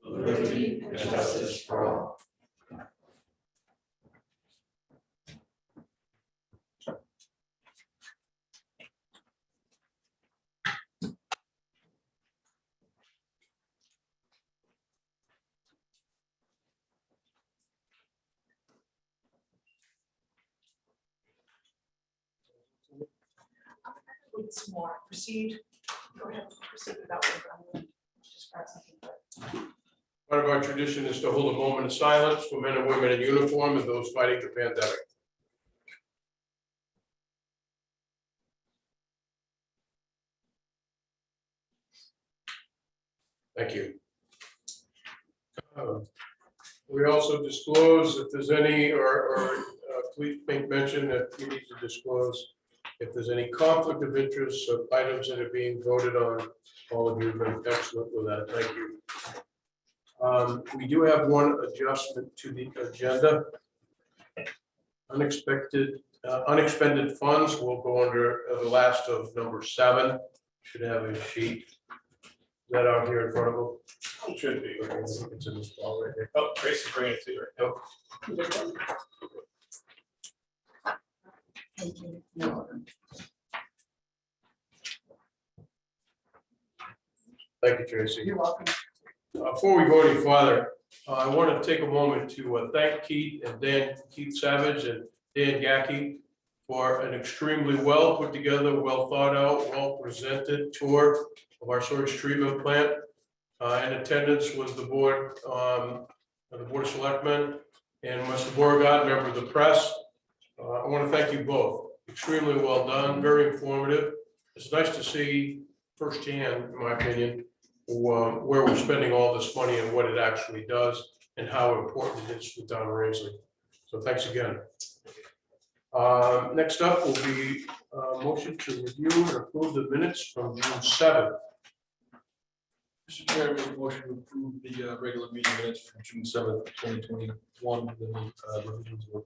liberty and justice for all. With some more, proceed, go ahead, proceed without waiting. Just grab something, but Part of our tradition is to hold a moment of silence for men and women in uniform and those fighting the pandemic. Thank you. We also disclose if there's any, please make mention that you need to disclose if there's any conflict of interest of items that are being voted on. All of you have been excellent with that. Thank you. We do have one adjustment to the agenda. Unexpended funds will go under the last of number 7. Should have a sheet. Is that out here in front of them? It should be. Okay, I think it's in this file right here. Oh, Tracy, bring it to you. Nope. thank you. No. Thank you, Tracy. You're welcome. Before we go any farther, I want to take a moment to thank Keith Savage and Dan Gackey for an extremely well put together, well thought out, well presented tour of our sewage treatment plant. In attendance was the board of selectmen and Mr. Beauregard, member of the press. I want to thank you both. Extremely well done, very informative. It's nice to see firsthand, in my opinion, where we're spending all this money and what it actually does and how important it is for the town of Rangeley. So thanks again. Next up will be a motion to review and approve the minutes from June 7th. Mr. Chair, I make a motion to approve the regular meeting minutes from June 7th, 2021. The revisions were.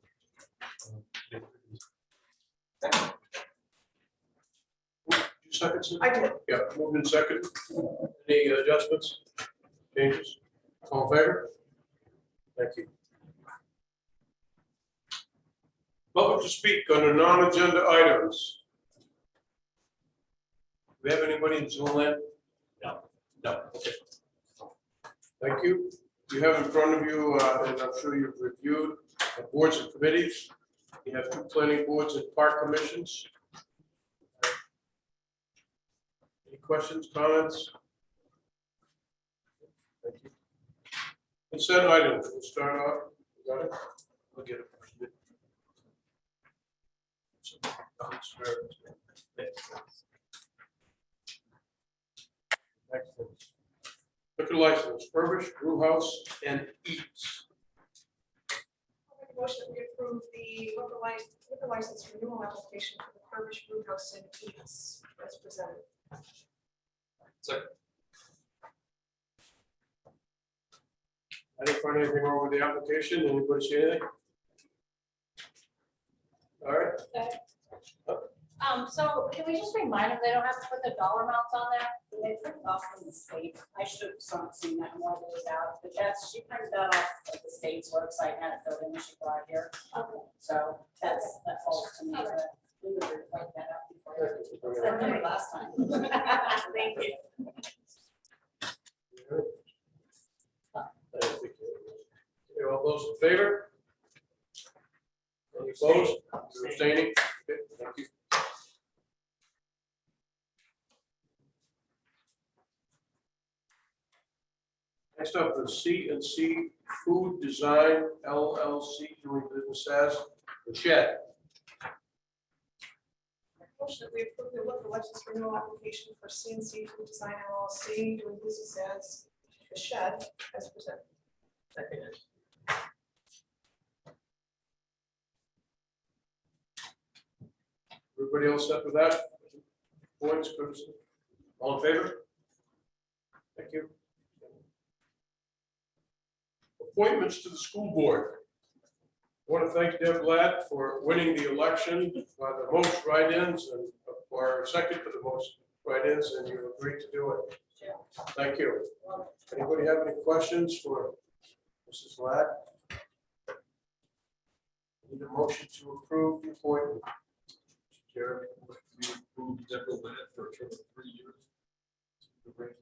Seconds? I did. Yeah, moved in second. Any adjustments, changes? All in favor? Thank you. Public to speak under non-agenda items. Do we have anybody in Zoom land? No. No, okay. Thank you. You have in front of you, and I'm sure you've reviewed, boards and committees. You have 2 planning boards and park commissions. Any questions, comments? Thank you. Consent items, we'll start off. You got it? I'll get it. Excellent. Liquor license, Furbish, Brew House, and Eats. I'll make a motion that we approve the liquor license renewal application for the Furbish Brew House and Eats as presented. Second. I didn't find anything wrong with the application. Anybody see anything? All right. So can we just remind them they don't have to put the dollar amounts on there? They printed off from the state. I should have seen that more than it was out, but she printed that off of the state's website and had it filled in when she brought it here. So that falls to me, but we would reflect that out before. I remember last time. Thank you. Okay, all those in favor? Any opposed? You're abstaining? Okay, thank you. Next up is C&C Food Design LLC, doing business as The Shed. Motion that we approve the liquor license renewal application for C&C Food Design LLC doing business as The Shed as presented. Seconded. Everybody else set with that? Points, courtesy. All in favor? Thank you. Appointments to the school board. I want to thank Deb Ladd for winning the election by the most write-ins and for second for the most write-ins, and you agreed to do it. Sure. Thank you. Well, Anybody have any questions for Mrs. Ladd? Need a motion to approve the appointment. Chair, we approve Deborah Lynette for a term of 3 years. The Rangeley,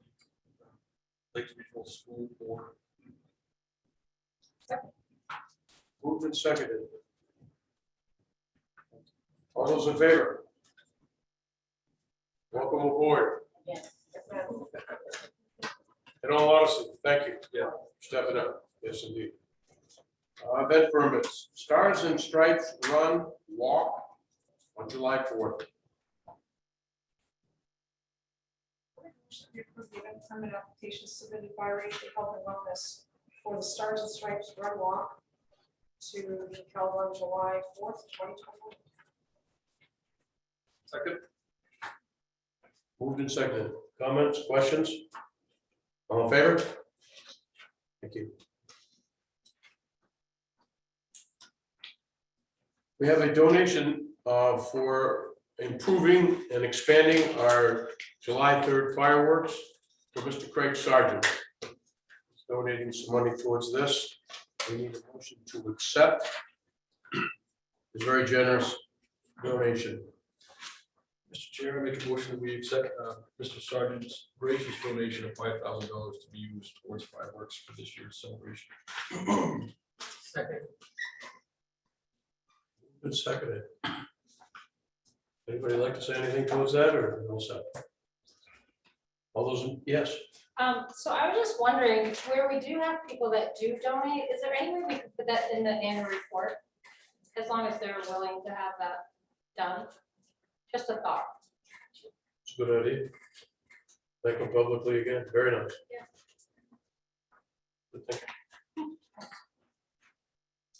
Lakeville School Board. Moved and seconded. All those in favor? Welcome aboard. yes. In all honesty, thank you. Yeah. Stepping up. Yes, indeed. Event permits, Stars and Stripes Run Walk on July 4th. We approve the event permit application submitted by Rachel Health and Wellness for the Stars and Stripes Run Walk to be held on July 4th, 2021. Second. Moved and seconded. Comments, questions? All in favor? Thank you. We have a donation for improving and expanding our July 3rd fireworks for Mr. Craig Sargent. He's donating some money towards this. We need a motion to accept his very generous donation. Mr. Chair, I make a motion that we accept Mr. Sargent's gracious donation of $5,000 to be used towards fireworks for this year's celebration. Second. Good seconded. Anybody like to say anything towards that or no set? All those, yes, So I was just wondering, where we do have people that do donate, is there any way we could put that in the annual report? As long as they're willing to have that done, just a thought. it's a good idea. Thank them publicly again, very nice. Yeah. Good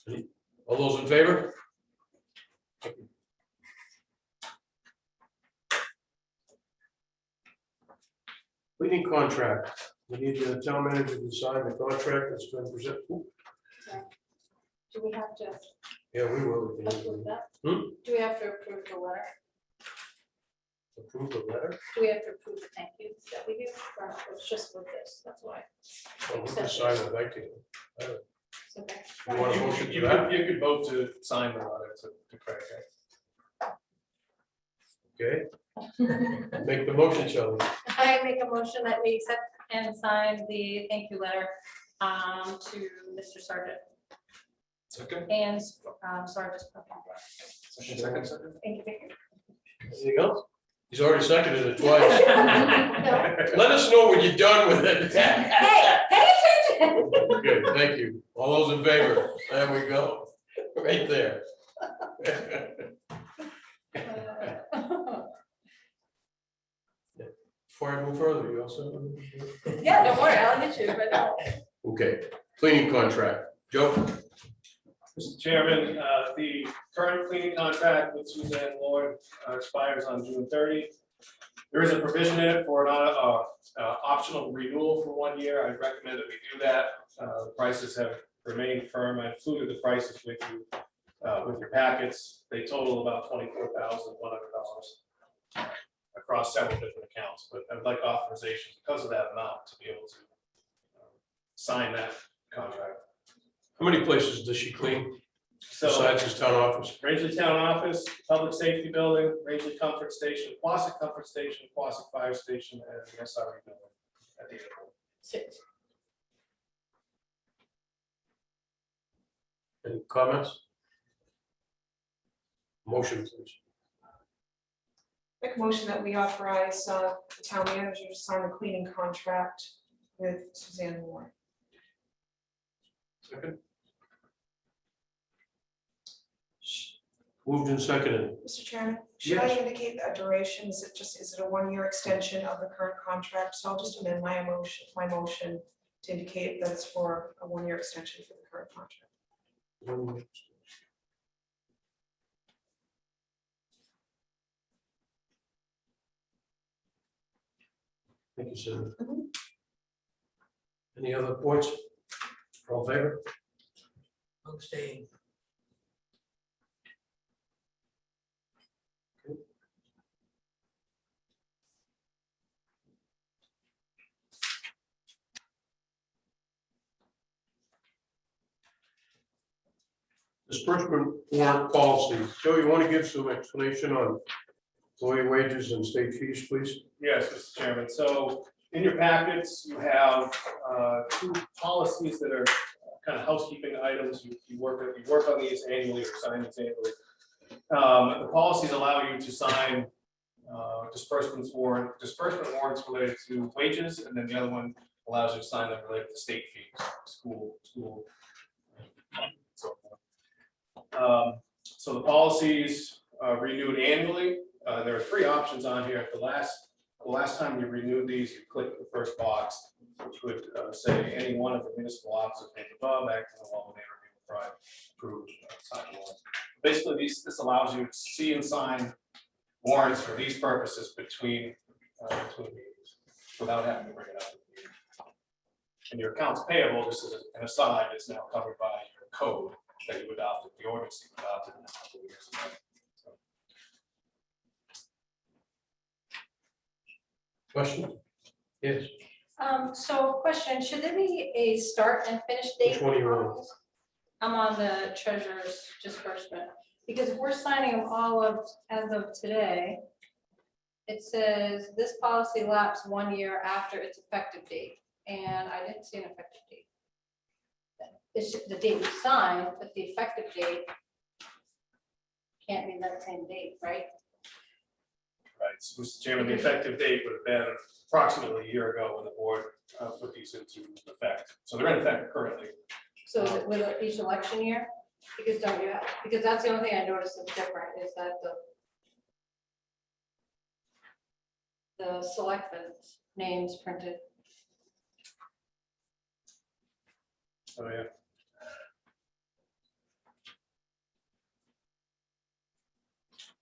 thing. All those in favor? Cleaning contract, we need the town manager to sign the contract that's been presented. Do we have to Yeah, we will. approve that? Hmm? Do we have to approve the letter? Approve the letter? Do we have to approve the thank yous that we do? Or it's just with this, that's why. Oh, we can sign it, thank you. It's okay. You want a motion You for that? could vote to sign the letter to Craig. Okay. Make the motion, Shelley. I make a motion that we accept and sign the thank you letter to Mr. Sargent Second. and Sargent. Second. Thank you. Anything else? He's already seconded it twice. Let us know when you're done with it. Hey, pay attention. Good, thank you. All those in favor? There we go. Right there. Before I move further, you also? Yeah, don't worry, I'll get you, but no. Okay, cleaning contract. Joe? Mr. Chairman, the current cleaning contract with Suzanne Lord expires on June 30. There is a provision in it for an optional renewal for 1 year. I recommend that we do that. The prices have remained firm. I included the prices with you with your packets. They total about $24,100 across several different accounts, but I'd like authorization because of that amount to be able to sign that contract. How many places does she clean So besides his town office? Rangeley Town Office, Public Safety Building, Rangeley Comfort Station, Quasit Comfort Station, Quasit Fire Station, and the SRE building at the airport. Any comments? Motion, please. Make a motion that we authorize the town manager to sign the cleaning contract with Suzanne Moore. Second. Moved and seconded. Mr. Chairman, should I Yes. indicate a duration? Is it a 1 year extension of the current contract? So I'll just amend my motion to indicate that it's for a 1 year extension for the current contract. Thank you, Cindy. Mhm. Any other points? All in favor? Abstain. Disbursement warrant policy. Joe, you want to give some explanation on employee wages and state fees, please? Yes, Mr. Chairman. So in your packets, you have two policies that are kind of housekeeping items. You work on these annually or sign these annually. The policies allow you to sign disbursement warrants related to wages, and then the other one allows you to sign them related to state fees, school. So forth. So the policies renewed annually. There are three options on here. The last time you renewed these, you click the first box, which would say any one of the municipal officers named above acting alone may review the private approved signed warrants. Basically, this allows you to see and sign warrants for these purposes between meetings without having to bring it up. And your accounts payable, just as an aside, is now covered by your code that you adopted, the ordinance you adopted a couple of years ago. Question? Yes. So question, should there be a start and finish date? Which one are you on? I'm on the treasurer's disbursement, because if we're signing them all of, as of today, it says this policy lapsed 1 year after its effective date, and I didn't see an effective date. It's just the date we signed, but the effective date can't be that same date, right? Right, so Mr. Chairman, the effective date would have been approximately a year ago when the board put these into effect. So they're in effect currently. So is it with each election year? Because don't you have, because that's the only thing I noticed is different, is that the selectmen's names printed. Oh, yeah.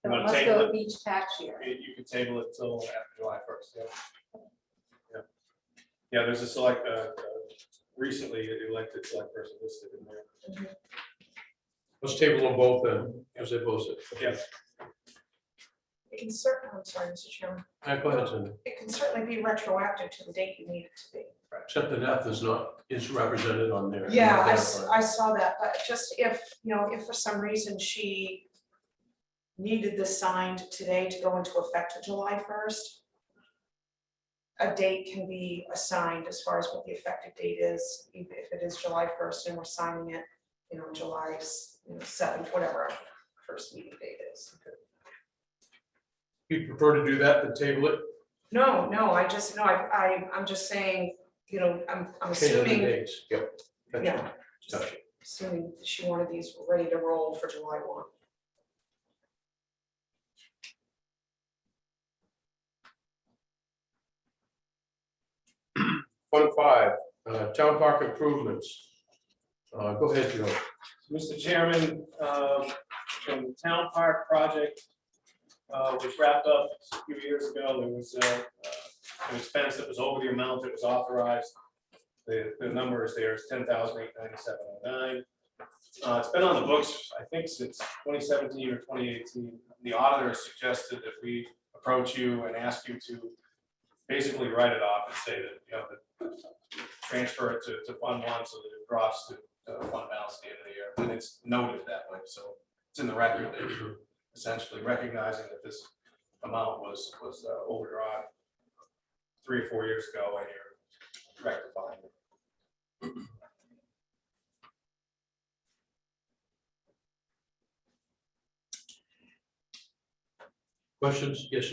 So You it wanna must table go it? each tax year. You can table it till after July 1st, yeah. Yeah, there's a recently elected select person listed in there. Let's table them both then, as they both said. Yeah. It can certainly, I'm sorry, Mr. Chairman, Go ahead, Cindy. it can certainly be retroactive to the date you need it to be. Except the death is represented on there. Yeah, I saw that, but just if, if for some reason she needed this signed today to go into effect of July 1st, a date can be assigned as far as what the effective date is, even if it is July 1st and we're signing it, July 7th, whatever our first meeting date is. You prefer to do that than table it? No, I'm just saying, I'm Change the assuming, dates. Yep. Gotcha. yeah, just Gotcha. assuming she wanted these ready to roll for July 1. Fund 5, town park improvements. Go ahead, Joe. Mr. Chairman, the town park project was wrapped up a few years ago. There was an expense that was over the amount that was authorized. The number is there, it's $10,897.09. It's been on the books, I think, since 2017 or 2018. The auditor suggested that we approach you and ask you to basically write it off and say that, transfer it to Fund 1 so that it drops to fund balance at the end of the year. And it's noted that way, so it's in the record that you're essentially recognizing that this amount was overdrawn 3 or 4 years ago, and you're rectifying it. Questions? Yes,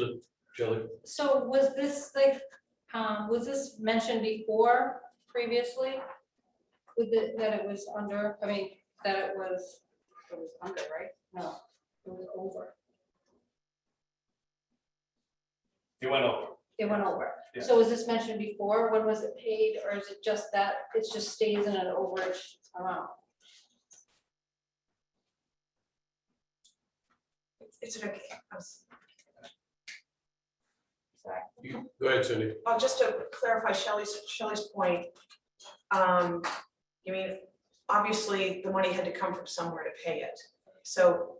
Shelley. So was this was this mentioned before previously? That it was under, that it was under, right? No, it was over. It went over. It went over. Yeah. So was this mentioned before? When was it paid, or is it just that it just stays in an overage amount? It's an, sorry. Go ahead, Cindy. Just to clarify Shelley's point, obviously the money had to come from somewhere to pay it. So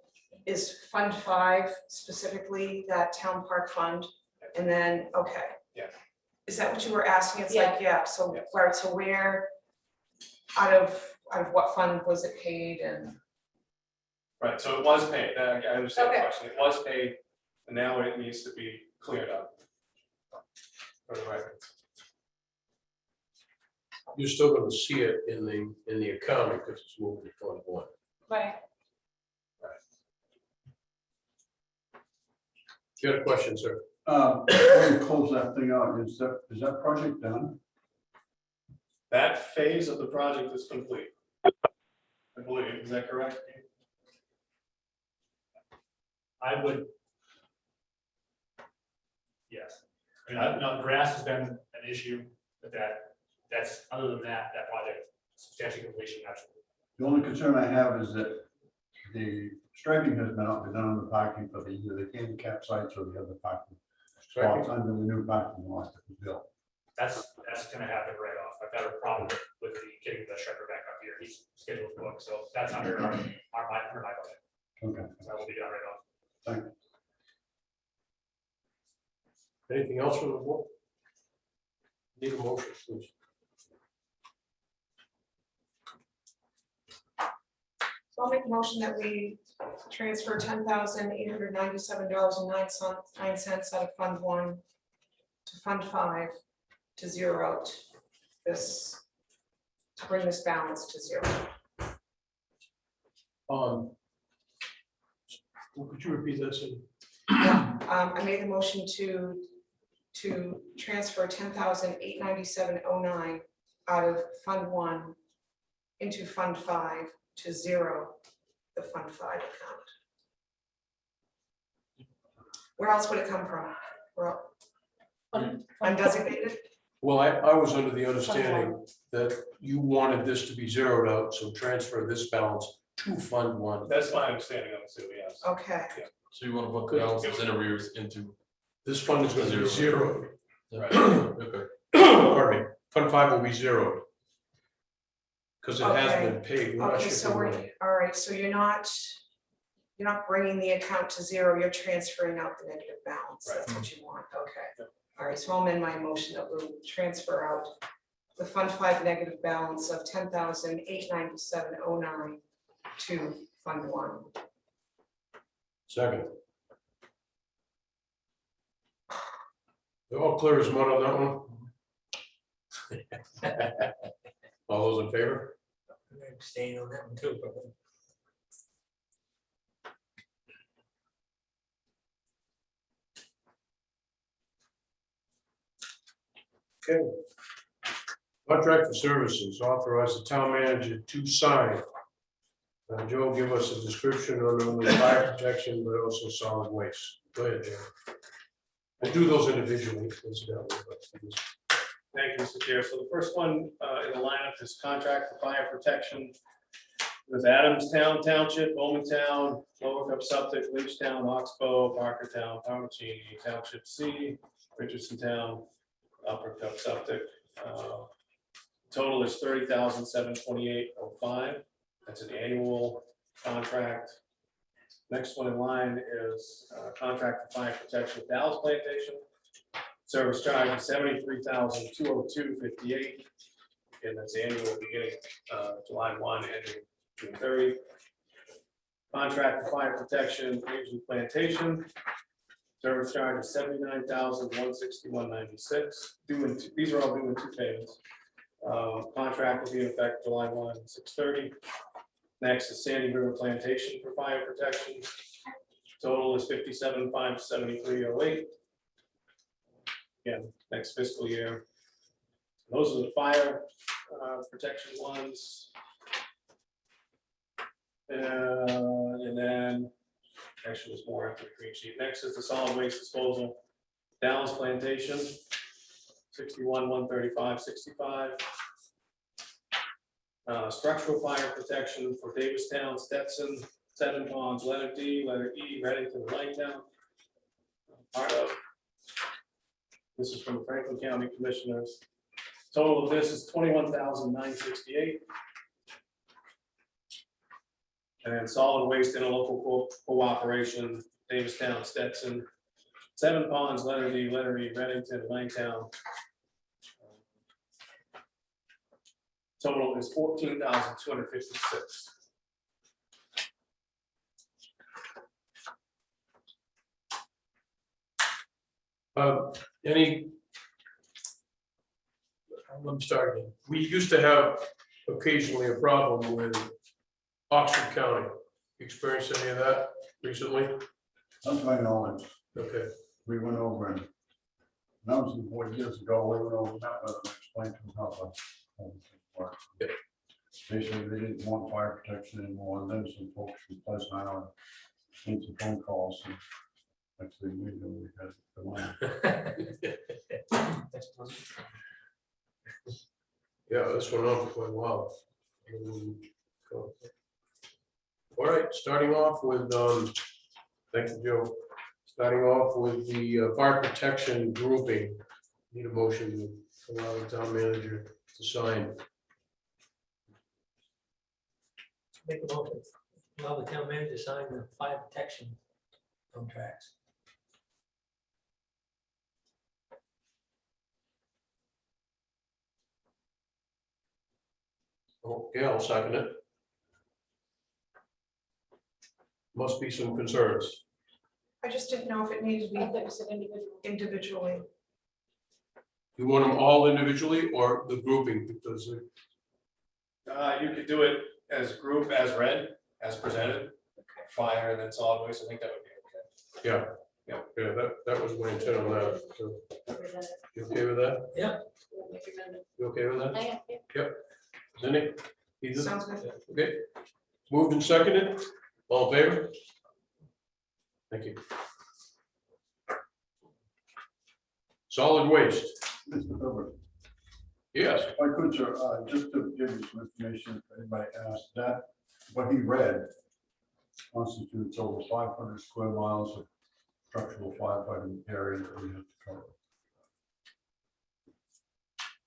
is Fund 5 specifically that town park fund? And then, okay. Yeah. Is that what you were asking? It's Yeah. like, yeah, so Yes. where, out of what fund was it paid and? Right, so it was paid, I understand the Okay. question, it was paid, and now it needs to be cleared up. For the record. You're still gonna see it in the accounting because it's moving to Fund 1. Right. You had a question, sir? Before you close that thing out, is that project done? That phase of the project is complete. I believe, is that correct? I would. Yes, I mean, no, grass has been an issue, but that's, other than that, that project substantial completion, absolutely. The only concern I have is that the striping has been done on the parking for either the handicap sites or the other parking spots under the new parking lot that was built. That's gonna happen right off. I've got a problem with getting the shredder back up here. He's scheduled to book, so that's under my budget. Okay. So that will be done right off. Thank you. Anything else from the board? Need a motion, please. So I'll make a motion that we transfer $10,897.09 out of Fund 1 to Fund 5 to zero out this, to bring this balance to zero. Could you repeat that, Cindy? I made the motion to transfer $10,897.09 out of Fund 1 into Fund 5 to zero the Fund 5 account. Where else would it come from? Well, undesignated? Well, I was under the understanding that you wanted this to be zeroed out, so transfer this balance to Fund 1. That's my understanding of it, too, yes. Okay, So you want to put the balances in arrears into, This fund is gonna be zeroed. Right. okay, Pardon me, Fund 5 will be zeroed. Because it has Okay. been paid. We're not okay, so shifting we're, money. all right, so you're not bringing the account to zero, you're transferring out the negative balance, that's what you want, okay. All right, so I'll amend my motion that we'll transfer out the Fund 5 negative balance of $10,897.09 to Fund 1. Second. They're all clear as mud on that one? All those in favor? I'm gonna abstain on that one too, but Okay. Contract for services, authorize the town manager to sign. Joe, give us a description on only fire protection, but also solid waste. Go ahead, Joe. We'll do those individually, incidentally, but Thank you, Mr. Chair. So the first one in the lineup is contract for fire protection with Adamstown Township, Bowmantown, Lower Cup Septic, Leachtown, Oxbow, Parkertown, Palmachini, Township C, Richardson Town, Upper Cup Septic. Total is $30,728.05. That's an annual contract. Next one in line is contract for fire protection with Dallas Plantation. Service charge is $73,202.58. And that's annual beginning July 1, ending June 30. Contract for fire protection, Grangeview Plantation. Service charge is $79,161.96. These are all due in 2 payments. Contract will be in effect July 1, 6/30. Next is Sandy River Plantation for fire protection. Total is $57,573.08. Again, next fiscal year. Those are the fire protection ones. And then, actually, there's more after the green sheet. Next is the solid waste disposal. Dallas Plantation, 61,135.65. Structural fire protection for Davistown, Stetson, Seven Ponds, letter D, letter E, Reddington, Langtown. Part of. This is from the Franklin County Commissioners. Total of this is $21,968. And solid waste interlocal cooperation, Davistown, Stetson, Seven Ponds, letter D, letter E, Reddington, Langtown. Total is $14,256. Any? Let me start again. We used to have occasionally a problem with Oxford County. Experienced any of that recently? That's my knowledge. Okay, We went over and that was 4 years ago, we went over that with them, explained to them how the work. Yeah. Basically, they didn't want fire protection anymore, and then some folks from Pleasant Island made some phone calls. And actually, we knew we had the one. yeah, this went on for quite a while. All right, starting off with, thank you, Joe. Starting off with the fire protection grouping. Need a motion to allow the town manager to sign. Make a motion, allow the town manager to sign the fire protection contracts. Okay, I'll second it. Must be some concerns. I just didn't know if it needed to I be think it's an individual. individually. You want them all individually or the grouping, because You could do it as group, as read, as presented, fire and then solid waste, I think that would be okay. yeah, that was my intent on that. So, you okay with that? Yeah. You okay with that? I am. Cindy? Ethan? Sounds good. Okay. Moved and seconded. All in favor? Thank you. Solid waste. Mr. Filbert, Yes. if I could, sir, just to give you some information, if anybody asked, that what he read constitutes over 500 square miles of structural firefighting area that we have to cover.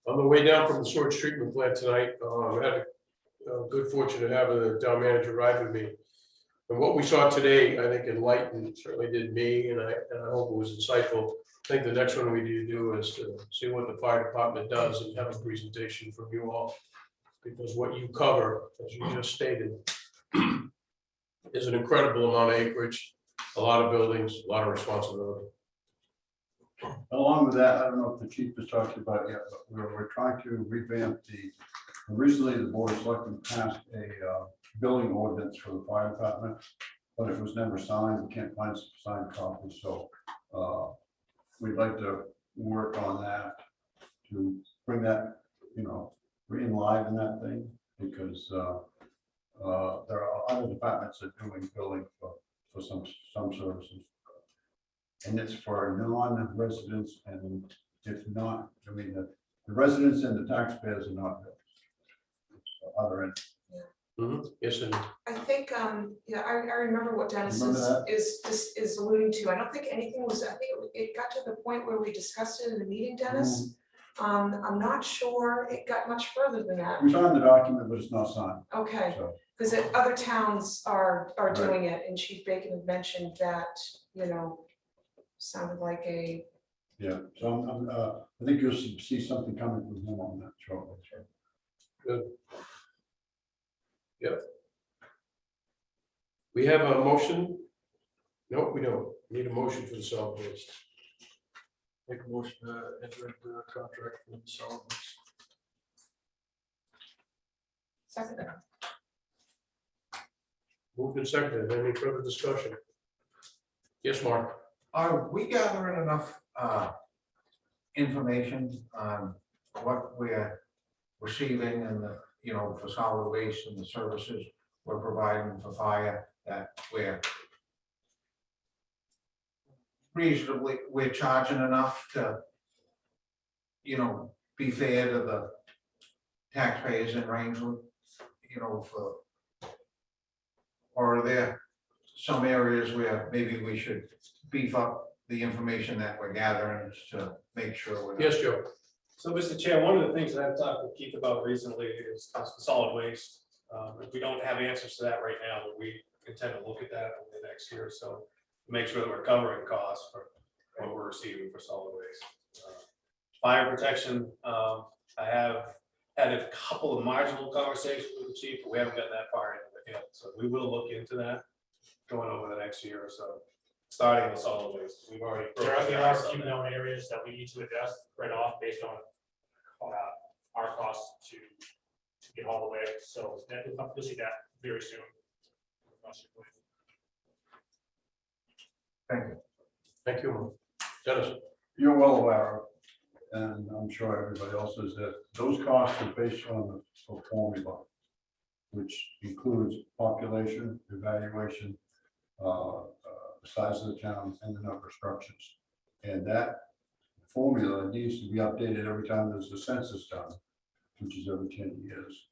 On the way down from the sewage treatment plant tonight, I had a good fortune of having the town manager ride with me. And what we saw today, I think enlightened, certainly did me, and I hope it was insightful. I think the next one we need to do is to see what the fire department does and have a presentation from you all. Because what you cover, as you just stated, is an incredible amount of acreage, a lot of buildings, a lot of responsibility. Along with that, I don't know if the chief has talked about it yet, but we're trying to revamp originally the board of selectmen passed a building ordinance for the fire department, but it was never signed. We can't find some signed copies, so we'd like to work on that to bring that, re-enliven that thing, because there are other departments that are doing building for some services. And it's for non-residents, and if not, the residents and the taxpayers are not. Other end. Yes, and I think, I remember what Dennis Remember is alluding to. I don't think anything was, I think it got to the point where we discussed it in the meeting, Dennis. I'm not sure it got much further than that. We signed the document, but it's not signed. Okay, So, because other towns are doing it, and Chief Bacon had mentioned that, sounded like a, yeah, so I think you'll see something coming from him on that shortly. good. Yep. We have a motion? No, we don't. Need a motion for the solid waste. Make a motion to enter into a contract for the solid waste. second. Moved and seconded. Any further discussion? Yes, Mark. Are we gathering enough information on what we're receiving and for solid waste and the services we're providing for fire, that we're charging enough to, be fair to the taxpayers in Rangewood, or are there some areas where maybe we should beef up the information that we're gathering to make sure we're not. Yes, Joe. So, Mr. Chair, one of the things that I've talked with Keith about recently is solid waste. We don't have answers to that right now, but we intend to look at that over the next year or so to make sure that we're covering costs for what we're receiving for solid waste. Fire protection, I have had a couple of marginal conversations with the chief, but we haven't gotten that far into it yet. So we will look into that going over the next year or so. starting with solid waste. We've already. There are a few known areas that we need to adjust right off based on our costs to get all the way. So that, you'll see that very soon. Thank you. Dennis? You're well aware, and I'm sure everybody else is, that those costs are based on a formula, which includes population, evaluation, the size of the town, and the number of structures. And that formula needs to be updated every time there's a census done, which is every 10 years.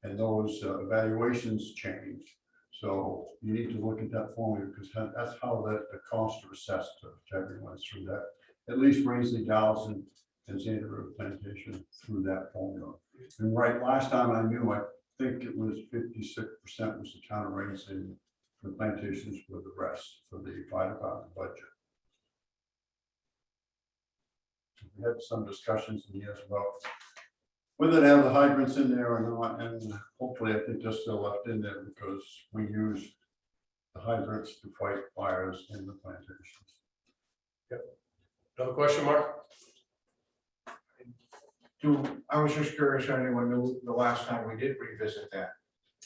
And those evaluations change. So you need to look at that formula, because that's how the costs are assessed to everyone through that. At least Raisley, Dowson, and Xander River Plantation through that formula. And right, last time I knew, I think it was 56% was the town of Raisley, the plantations were the rest for the fire department budget. We had some discussions in the years about whether to have the hydrants in there or not, and hopefully I think they're still left in there because we use the hydrants to fight fires in the plantations. Another question, Mark? I was just curious, if anyone knew the last time we did revisit that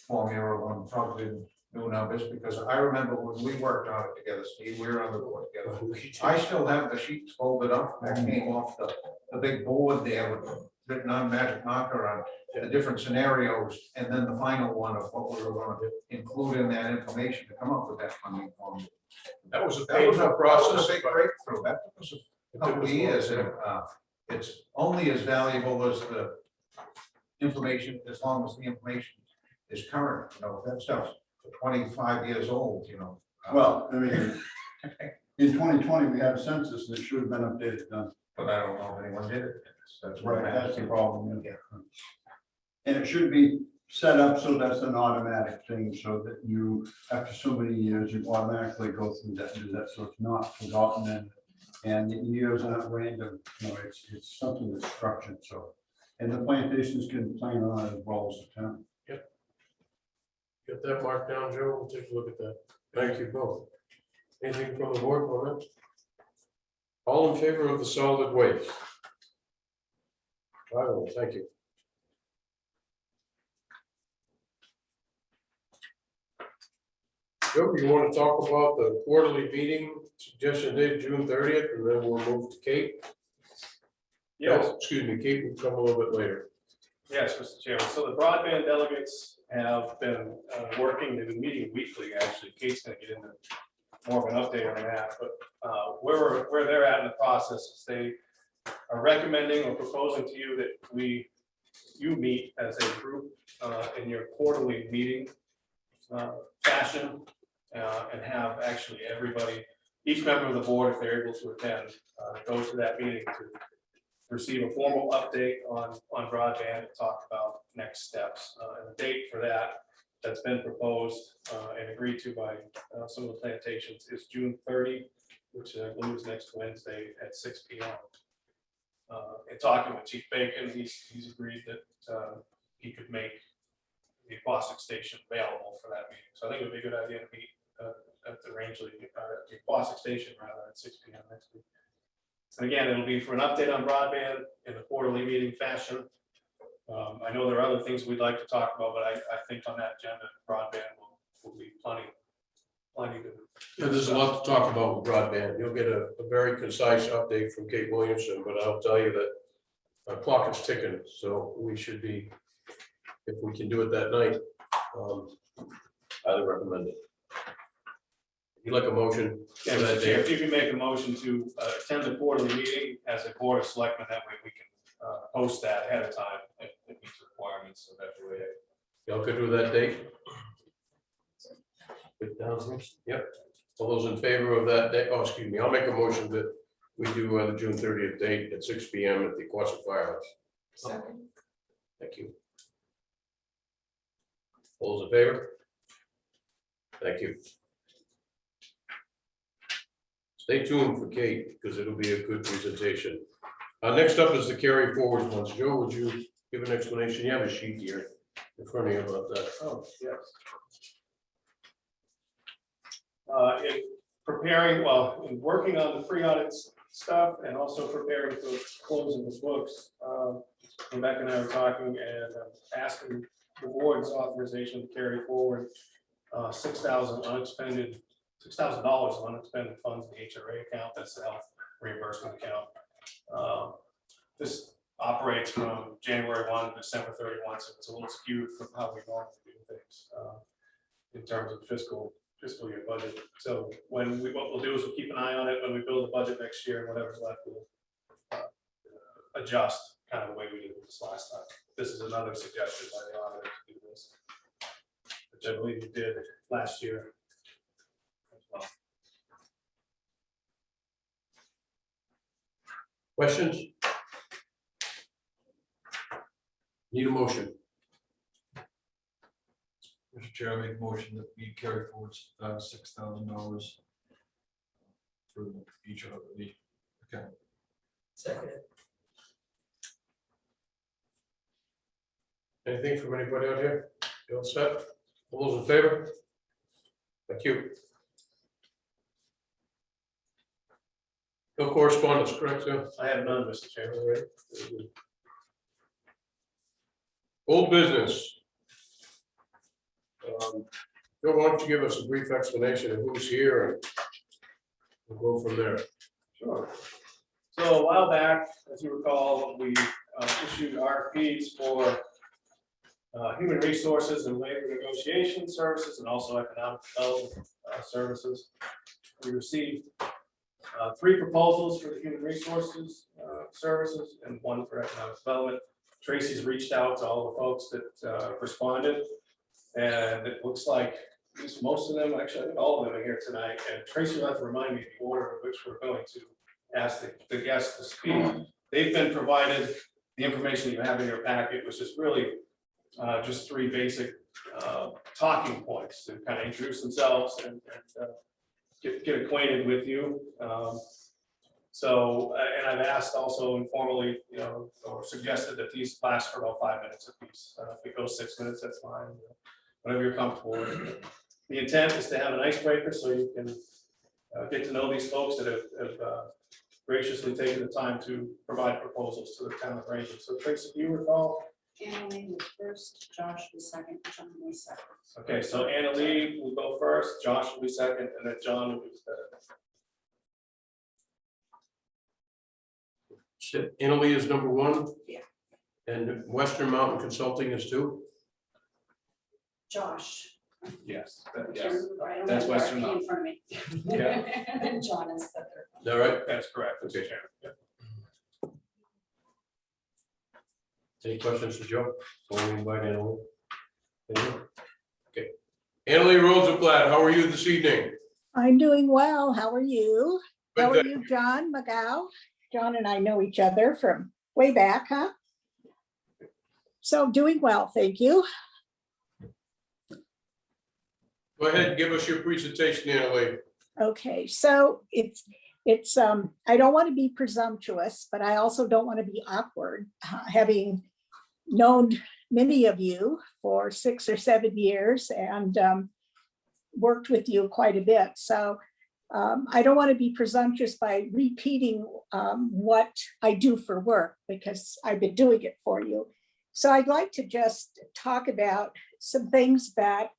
formula when probably new numbers, because I remember when we worked on it together, Steve, we were on the board together. I still have the sheets folded up that came off the big board there with written on magic marker on the different scenarios, and then the final one of what we were going to include in that information to come up with that funding formula. That was a That was painful a process. big breakthrough. That took us a couple of years, and it's only as valuable as the information, as long as the information is current. You know, that stuff's 25 years old, you know. Well, I mean, in 2020, we had a census and it should have been updated then. But I don't know if anyone did it. That's Right, that's the problem. Yeah. And it should be set up so that's an automatic thing, so that you, after so many years, you automatically go through that and do that, so it's not forgotten and the years aren't random. You know, it's something that's structured, so. And the plantations can plan on it as well as the town. Get that marked down, Joe. We'll take a look at that. Thank you both. Anything from the board on that? All in favor of the solid waste? I will, thank you. Joe, you want to talk about the quarterly meeting suggestion date, June 30th, and then we'll move to Kate? Yes. No, excuse me, Kate will come a little bit later. Yes, Mr. Chairman. So the broadband delegates have been working, they've been meeting weekly, actually. Kate's going to get into more of an update on that, but where they're at in the process is they are recommending or proposing to you that you meet as a group in your quarterly meeting fashion and have actually everybody, each member of the board, if they're able to attend, go to that meeting to receive a formal update on broadband and talk about next steps. And the date for that's been proposed and agreed to by some of the plantations is June 30, which I believe is next Wednesday at 6 p.m. In talking with Chief Bacon, he's agreed that he could make the Boston station available for that meeting. So I think it would be a good idea to meet at the Rangeley, the Boston station rather at 6 p.m. next week. And again, it'll be for an update on broadband in a quarterly meeting fashion. I know there are other things we'd like to talk about, but I think on that agenda, broadband will be plenty to. Yeah, there's a lot to talk about with broadband. You'll get a very concise update from Kate Williamson, but I'll tell you that our clock is ticking, so we should be, if we can do it that night, highly recommend it. You like a motion? Yeah, for that Mr. Chair, day? if you can make a motion to attend the quarterly meeting as a board of selectmen, that way we can post that ahead of time if it meets requirements, so that way. Y'all good with that date? Good down, yep. All those in favor of that day, oh, excuse me, I'll make a motion that we do the June 30th date at 6 p.m. at the Quasit Firehouse. Second. Thank you. All those in favor? Thank you. Stay tuned for Kate, because it'll be a good presentation. Next up is the carry forward ones. Joe, would you give an explanation? You have a sheet here in front of you about that. Oh, yes. In preparing, well, in working on the pre-audit stuff and also preparing for closing the books. Rebecca and I were talking and asking the board's authorization to carry forward $6,000 unexpended funds in the HRA account. That's the health reimbursement account. This operates from January 1 to December 31, so it's a little skewed from how we normally do things in terms of fiscal year budget. So what we'll do is we'll keep an eye on it when we build the budget next year, and whatever's left, we'll adjust kind of the way we did this last time. This is another suggestion by the auditor to do this, which I believe you did last year as well. Questions? Need a motion? Mr. Chair, I make a motion that we carry forward $6,000 for each of the account. Second. Anything from anybody out here? You all set? All those in favor? Thank you. No correspondence, correct, sir? I have none, Mr. Chairman. All right. Very good. Old business. Bill, why don't you give us a brief explanation of who's here and we'll go from there. Sure. So a while back, as you recall, we issued RFPs for human resources and labor negotiation services and also economic development services. We received 3 proposals for the human resources services and 1 for economic development. Tracy's reached out to all the folks that responded, and it looks like at least most of them, actually, I think all of them are here tonight. And Tracy will have to remind me the order in which we're going to ask the guests to speak. They've been provided the information you have in your packet, which is really just 3 basic talking points to kind of introduce themselves and get acquainted with you. And I've asked also informally, or suggested that these last for about 5 minutes apiece. If it goes 6 minutes, that's fine. Whatever you're comfortable with. The intent is to have an icebreaker so you can get to know these folks that have graciously taken the time to provide proposals to the town of Rankin. So Tracy, do you recall? Anna Lee was first, Josh was second, John was second. Okay, so Anna Lee will go first, Josh will be second, and then John will be third. Italy is number 1. Yeah. And Western Mountain Consulting is 2. Josh. Yes. I can't Yes. remember, I don't That's have the Western RFP in front of me. Yeah. And then John is the third. Is that right? That's correct. Mr. Chairman. Yeah. Any questions for Joe? Or we invite Annalee? Anyone? Okay. Annalee Rosenblatt, how are you this evening? I'm doing well. How are you? Good, How are good. you, John McGow? John and I know each other from way back, huh? So doing well, thank you. Go ahead and give us your presentation, Annalee. Okay, so it's I don't want to be presumptuous, but I also don't want to be awkward, having known many of you for 6 or 7 years and worked with you quite a bit. So I don't want to be presumptuous by repeating what I do for work because I've been doing it for you. So I'd like to just talk about some things that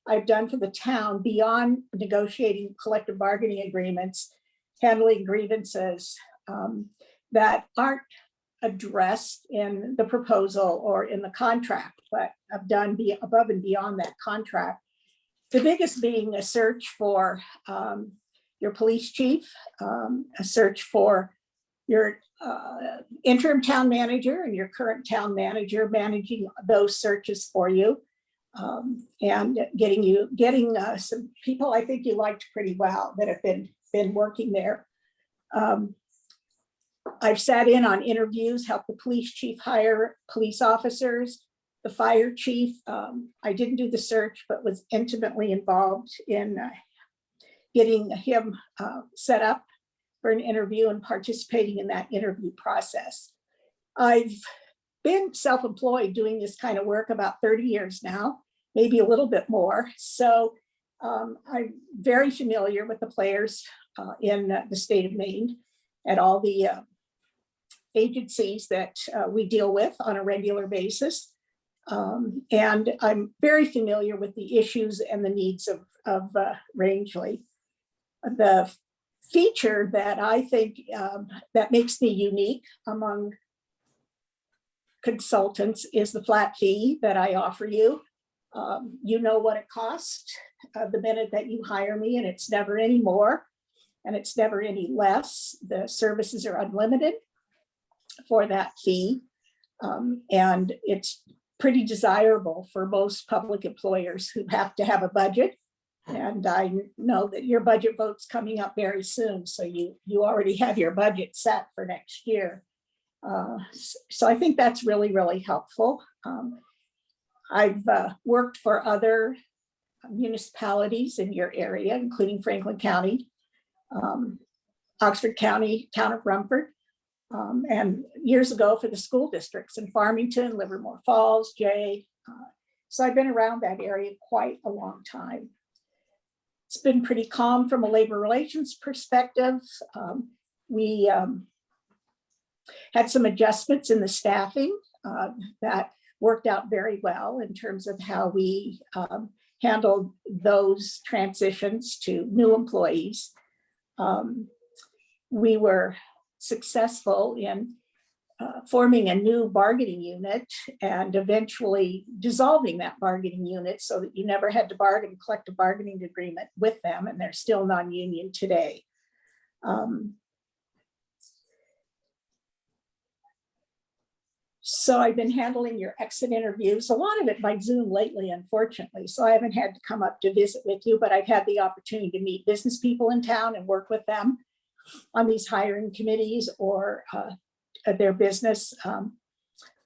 I've done for the town beyond negotiating collective bargaining agreements, handling grievances that aren't addressed in the proposal or in the contract, but I've done above and beyond that contract. The biggest being a search for your police chief, a search for your interim town manager and your current town manager, managing those searches for you, and getting some people I think you liked pretty well that have been working there. I've sat in on interviews, helped the police chief hire police officers, the fire chief. I didn't do the search, but was intimately involved in getting him set up for an interview and participating in that interview process. I've been self-employed doing this kind of work about 30 years now, maybe a little bit more. So I'm very familiar with the players in the state of Maine at all the agencies that we deal with on a regular basis. And I'm very familiar with the issues and the needs of Rangeley. The feature that I think that makes me unique among consultants is the flat fee that I offer you. You know what it costs the minute that you hire me, and it's never any more and it's never any less. The services are unlimited for that fee. And it's pretty desirable for most public employers who have to have a budget. And I know that your budget vote's coming up very soon, so you already have your budget set for next year. So I think that's really, really helpful. I've worked for other municipalities in your area, including Franklin County, Oxford County, town of Rumford, and years ago for the school districts in Farmington, Livermore Falls, Jay. So I've been around that area quite a long time. It's been pretty calm from a labor relations perspective. We had some adjustments in the staffing that worked out very well in terms of how we handled those transitions to new employees. We were successful in forming a new bargaining unit and eventually dissolving that bargaining unit so that you never had to bargain collective bargaining agreement with them, and they're still non-union today. So I've been handling your exit interviews, a lot of it by Zoom lately, unfortunately. So I haven't had to come up to visit with you, but I've had the opportunity to meet business people in town and work with them on these hiring committees or their business.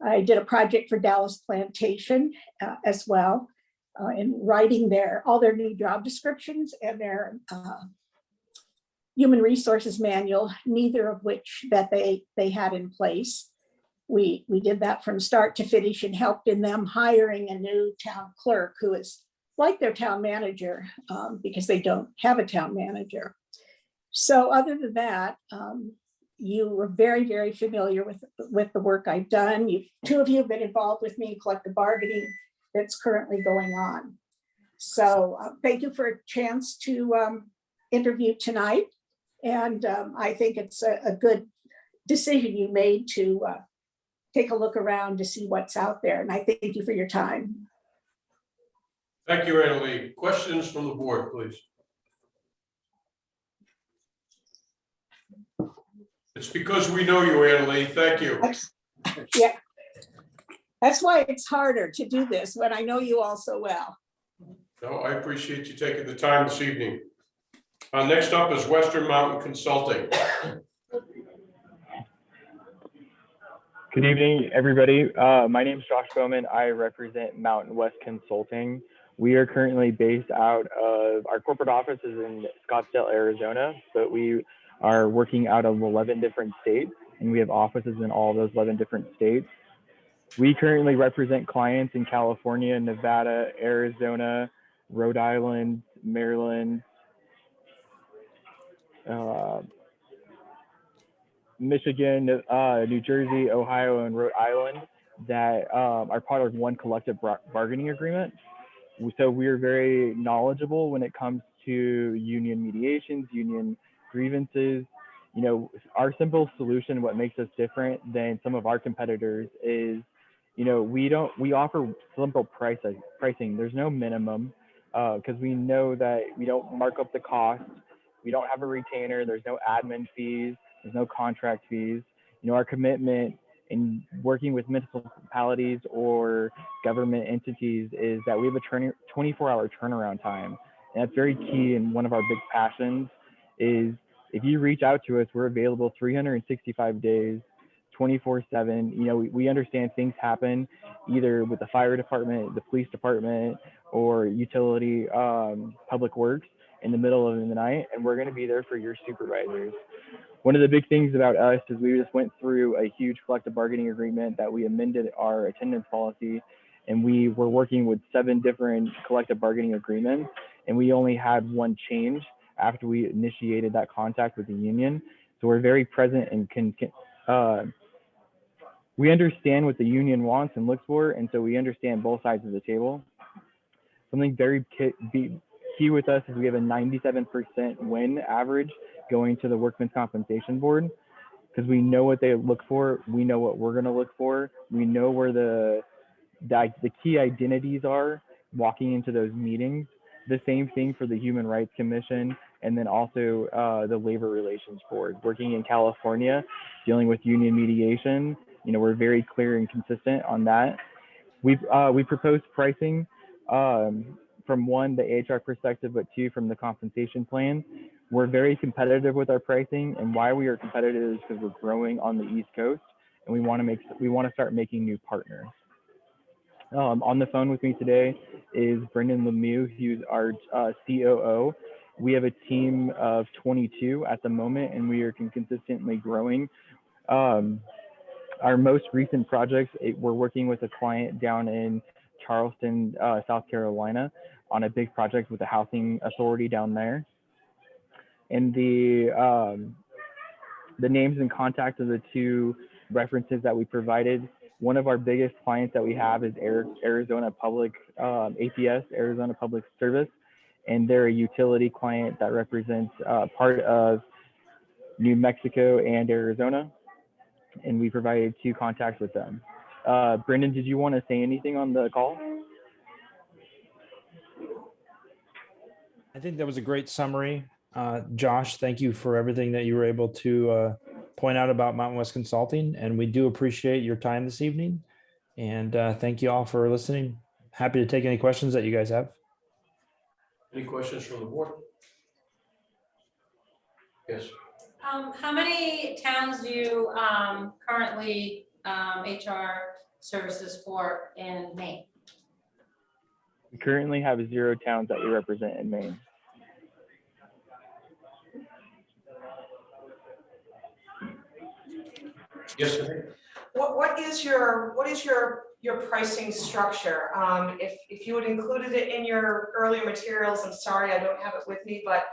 I did a project for Dallas Plantation as well in writing all their new job descriptions and their human resources manual, neither of which that they had in place. We did that from start to finish and helped in them hiring a new town clerk who is like their town manager because they don't have a town manager. So other than that, you were very, very familiar with the work I've done. Two of you have been involved with me in collective bargaining that's currently going on. So thank you for a chance to interview tonight. And I think it's a good decision you made to take a look around to see what's out there. And I thank you for your time. Thank you, Annalee. Questions from the board, please. It's because we know you, Annalee. Thank you. Yeah, that's why it's harder to do this when I know you all so well. No, I appreciate you taking the time this evening. Next up is Western Mountain Consulting. Good evening, everybody. My name is Josh Bowman. I represent Mountain West Consulting. We are currently based out of, our corporate office is in Scottsdale, Arizona, but we are working out of 11 different states, and we have offices in all those 11 different states. We currently represent clients in California, Nevada, Arizona, Rhode Island, Maryland, Michigan, New Jersey, Ohio, and Rhode Island that are part of one collective bargaining agreement. So we're very knowledgeable when it comes to union mediations, union grievances. You know, our simple solution, what makes us different than some of our competitors is, you know, we offer simple pricing. There's no minimum because we know that we don't mark up the cost. We don't have a retainer. There's no admin fees. There's no contract fees. You know, our commitment in working with municipalities or government entities is that we have a 24-hour turnaround time. And that's very key. And one of our big passions is if you reach out to us, we're available 365 days, 24/7. You know, we understand things happen either with the fire department, the police department, or utility, public works in the middle of the night, and we're going to be there for your supervisors. One of the big things about us is we just went through a huge collective bargaining agreement that we amended our attendance policy, and we were working with 7 different collective bargaining agreements. and we only had one change after we initiated that contact with the union. So we're very present and we understand what the union wants and looks for, and so we understand both sides of the table. Something very key with us is we have a 97% win average going to the Workmen's Compensation Board, because we know what they look for, we know what we're going to look for, we know where the key identities are walking into those meetings. The same thing for the Human Rights Commission, and then also the Labor Relations Board. Working in California, dealing with union mediation, we're very clear and consistent on that. We proposed pricing from one, the HR perspective, but two, from the compensation plan. We're very competitive with our pricing, and why we are competitive is because we're growing on the East Coast, and we want to start making new partners. On the phone with me today is Brendan Lemieux, who's our COO. We have a team of 22 at the moment, and we are consistently growing. Our most recent projects, we're working with a client down in Charleston, South Carolina, on a big project with the housing authority down there. And the names and contacts of the two references that we provided. One of our biggest clients that we have is Arizona Public, APS, Arizona Public Service, and they're a utility client that represents part of New Mexico and Arizona, and we provided two contacts with them. Brendan, did you want to say anything on the call? I think that was a great summary. Josh, thank you for everything that you were able to point out about Mountain West Consulting, and we do appreciate your time this evening. And thank you all for listening. Happy to take any questions that you guys have. Any questions from the board? Yes. How many towns do you currently HR services for in Maine? We currently have 0 towns that we represent in Maine. Yes, sir. What is your pricing structure? If you had included it in your earlier materials, I'm sorry, I don't have it with me, but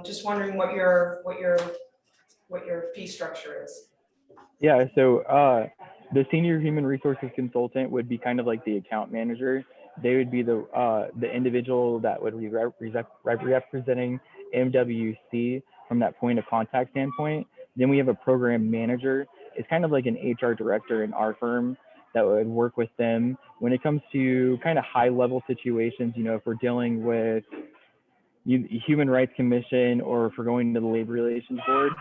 just wondering what your fee structure is. Yeah, so the senior human resources consultant would be kind of like the account manager. They would be the individual that would be representing MWC from that point of contact standpoint. Then we have a program manager. It's kind of like an HR director in our firm that would work with them when it comes to kind of high level situations. If we're dealing with Human Rights Commission, or if we're going to the Labor Relations Board,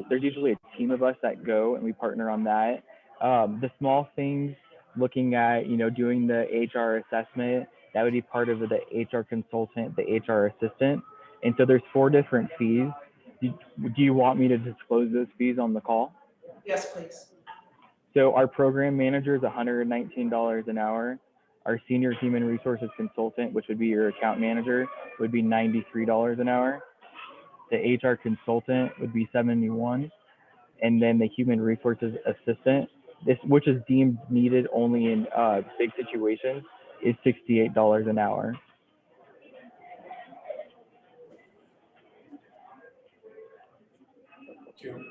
there's usually a team of us that go and we partner on that. The small things, looking at, doing the HR assessment, that would be part of the HR consultant, the HR assistant. And so there's 4 different fees. Do you want me to disclose those fees on the call? Yes, please. So our program manager is $119 an hour. Our senior human resources consultant, which would be your account manager, would be $93 an hour. The HR consultant would be $71. And then the human resources assistant, which is deemed needed only in big situations, is $68 an hour.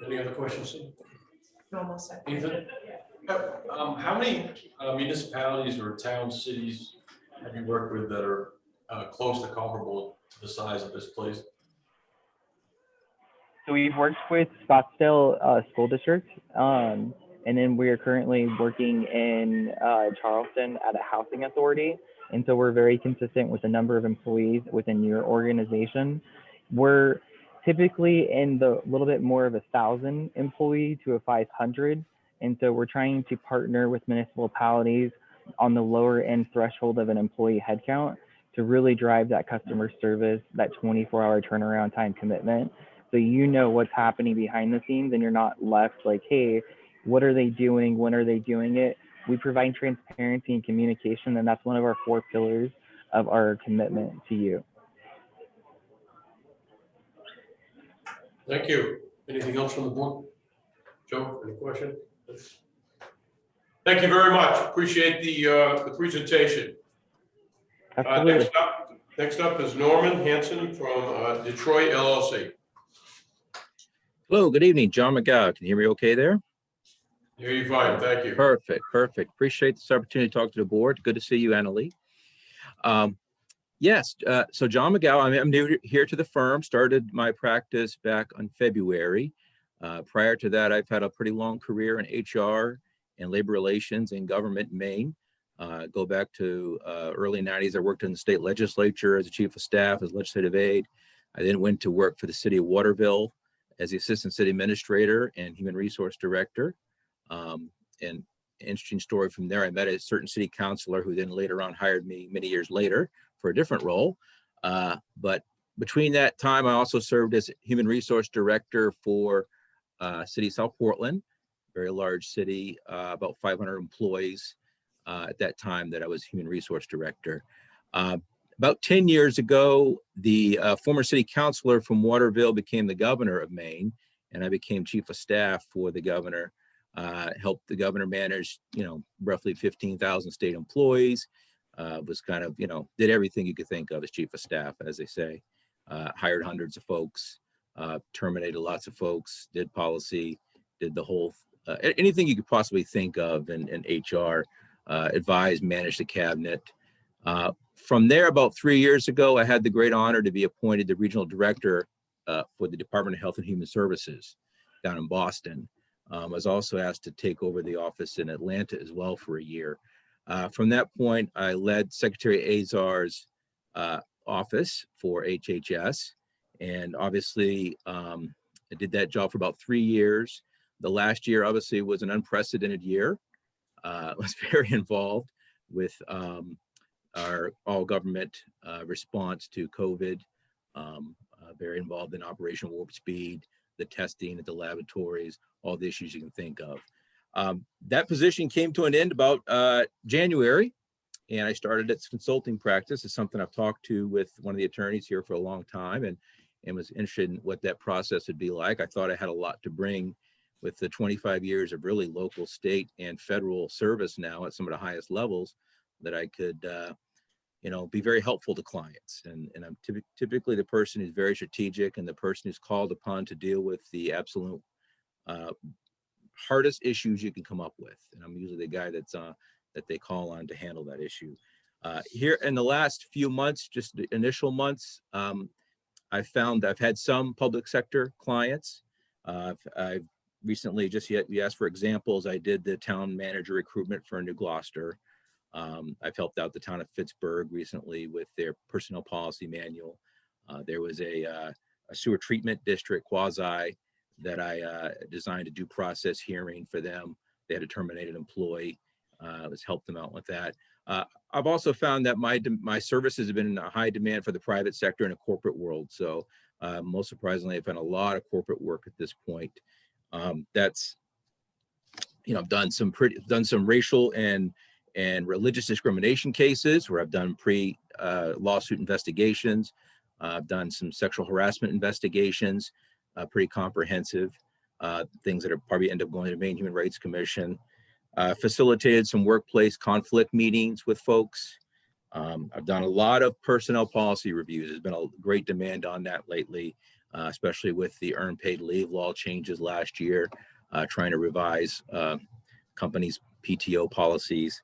Any other questions? No, I'm all set. Ethan? How many municipalities or towns, cities have you worked with that are close to comparable to the size of this place? So we've worked with Scottsdale School District, and then we are currently working in Charleston at a housing authority. And so we're very consistent with the number of employees within your organization. We're typically in the little bit more of 1,000 employee to 500. And so we're trying to partner with municipalities on the lower end threshold of an employee headcount to really drive that customer service, that 24-hour turnaround time commitment. So what's happening behind the scenes, and you're not left like, hey, what are they doing? When are they doing it? We provide transparency and communication, and that's one of our 4 pillars of our commitment to you. Thank you. Anything else from the board? Joe, any question? Thank you very much. Appreciate the presentation. Absolutely. Next up is Norman Hanson from Detroit LLC. Hello, good evening, John McGow. Can you hear me okay there? Here you fine, thank you. Perfect, perfect. Appreciate this opportunity to talk to the board. Good to see you, Annalee. Yes, so John McGow, I'm new here to the firm, started my practice back in February. Prior to that, I've had a pretty long career in HR and labor relations in government in Maine. Go back to early 90s, I worked in the state legislature as a chief of staff, as legislative aide. I then went to work for the city of Waterville as the assistant city administrator and human resource director. And interesting story from there, I met a certain city councilor who then later on hired me many years later for a different role. But between that time, I also served as human resource director for City of South Portland, very large city, about 500 employees at that time that I was human resource director. About 10 years ago, the former city councilor from Waterville became the governor of Maine, and I became chief of staff for the governor. Helped the governor manage, roughly 15,000 state employees. Was kind of, did everything you could think of as chief of staff, as they say. Hired hundreds of folks, terminated lots of folks, did policy, did the whole, anything you could possibly think of in HR, advised, managed the cabinet. From there, about 3 years ago, I had the great honor to be appointed the regional director for the Department of Health and Human Services down in Boston. I was also asked to take over the office in Atlanta as well for a year. From that point, I led Secretary Azar's office for HHS. And obviously, I did that job for about 3 years. The last year, obviously, was an unprecedented year. I was very involved with our all government response to COVID, very involved in Operation Warp Speed, the testing at the laboratories, all the issues you can think of. That position came to an end about January, and I started its consulting practice. It's something I've talked to with one of the attorneys here for a long time, and was interested in what that process would be like. I thought I had a lot to bring with the 25 years of really local, state, and federal service now at some of the highest levels, that I could be very helpful to clients. And I'm typically the person who's very strategic and the person who's called upon to deal with the absolute hardest issues you can come up with. And I'm usually the guy that they call on to handle that issue. Here in the last few months, just the initial months, I found I've had some public sector clients. I've recently, you asked for examples, I did the town manager recruitment for New Gloucester. I've helped out the town of Pittsburgh recently with their personnel policy manual. There was a sewer treatment district quasi that I designed a due process hearing for them. They had a terminated employee. Let's help them out with that. I've also found that my services have been in a high demand for the private sector and a corporate world. So most surprisingly, I've done a lot of corporate work at this point. That's, I've done some racial and religious discrimination cases where I've done lawsuit investigations. I've done some sexual harassment investigations, pretty comprehensive, things that are probably end up going to Maine Human Rights Commission. Facilitated some workplace conflict meetings with folks. I've done a lot of personnel policy reviews. There's been a great demand on that lately, especially with the earned paid leave law changes last year, trying to revise companies' PTO policies.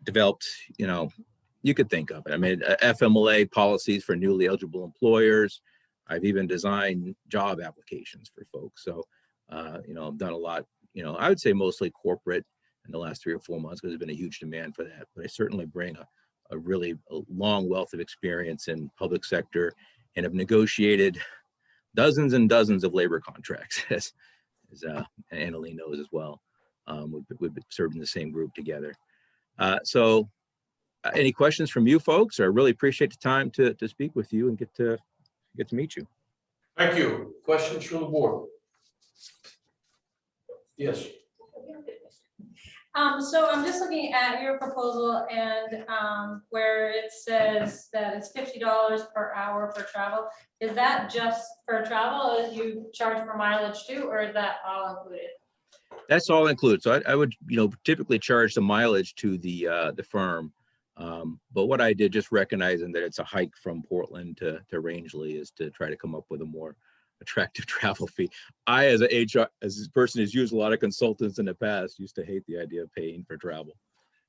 Developed, you could think of it. I mean, FMLA policies for newly eligible employers. I've even designed job applications for folks. So, I've done a lot, I would say mostly corporate in the last 3 or 4 months because there's been a huge demand for that. But I certainly bring a really long wealth of experience in public sector and have negotiated dozens and dozens of labor contracts, as Annalee knows as well. We've served in the same group together. So any questions from you folks? I really appreciate the time to speak with you and get to meet you. Thank you. Questions from the board? Yes. So I'm just looking at your proposal and where it says that it's $50 per hour for travel. Is that just for travel, or you charge for mileage too, or is that all included? That's all included. So I would, typically charge the mileage to the firm. But what I did, just recognizing that it's a hike from Portland to Rangeley, is to try to come up with a more attractive travel fee. I, as a person who's used a lot of consultants in the past, used to hate the idea of paying for travel.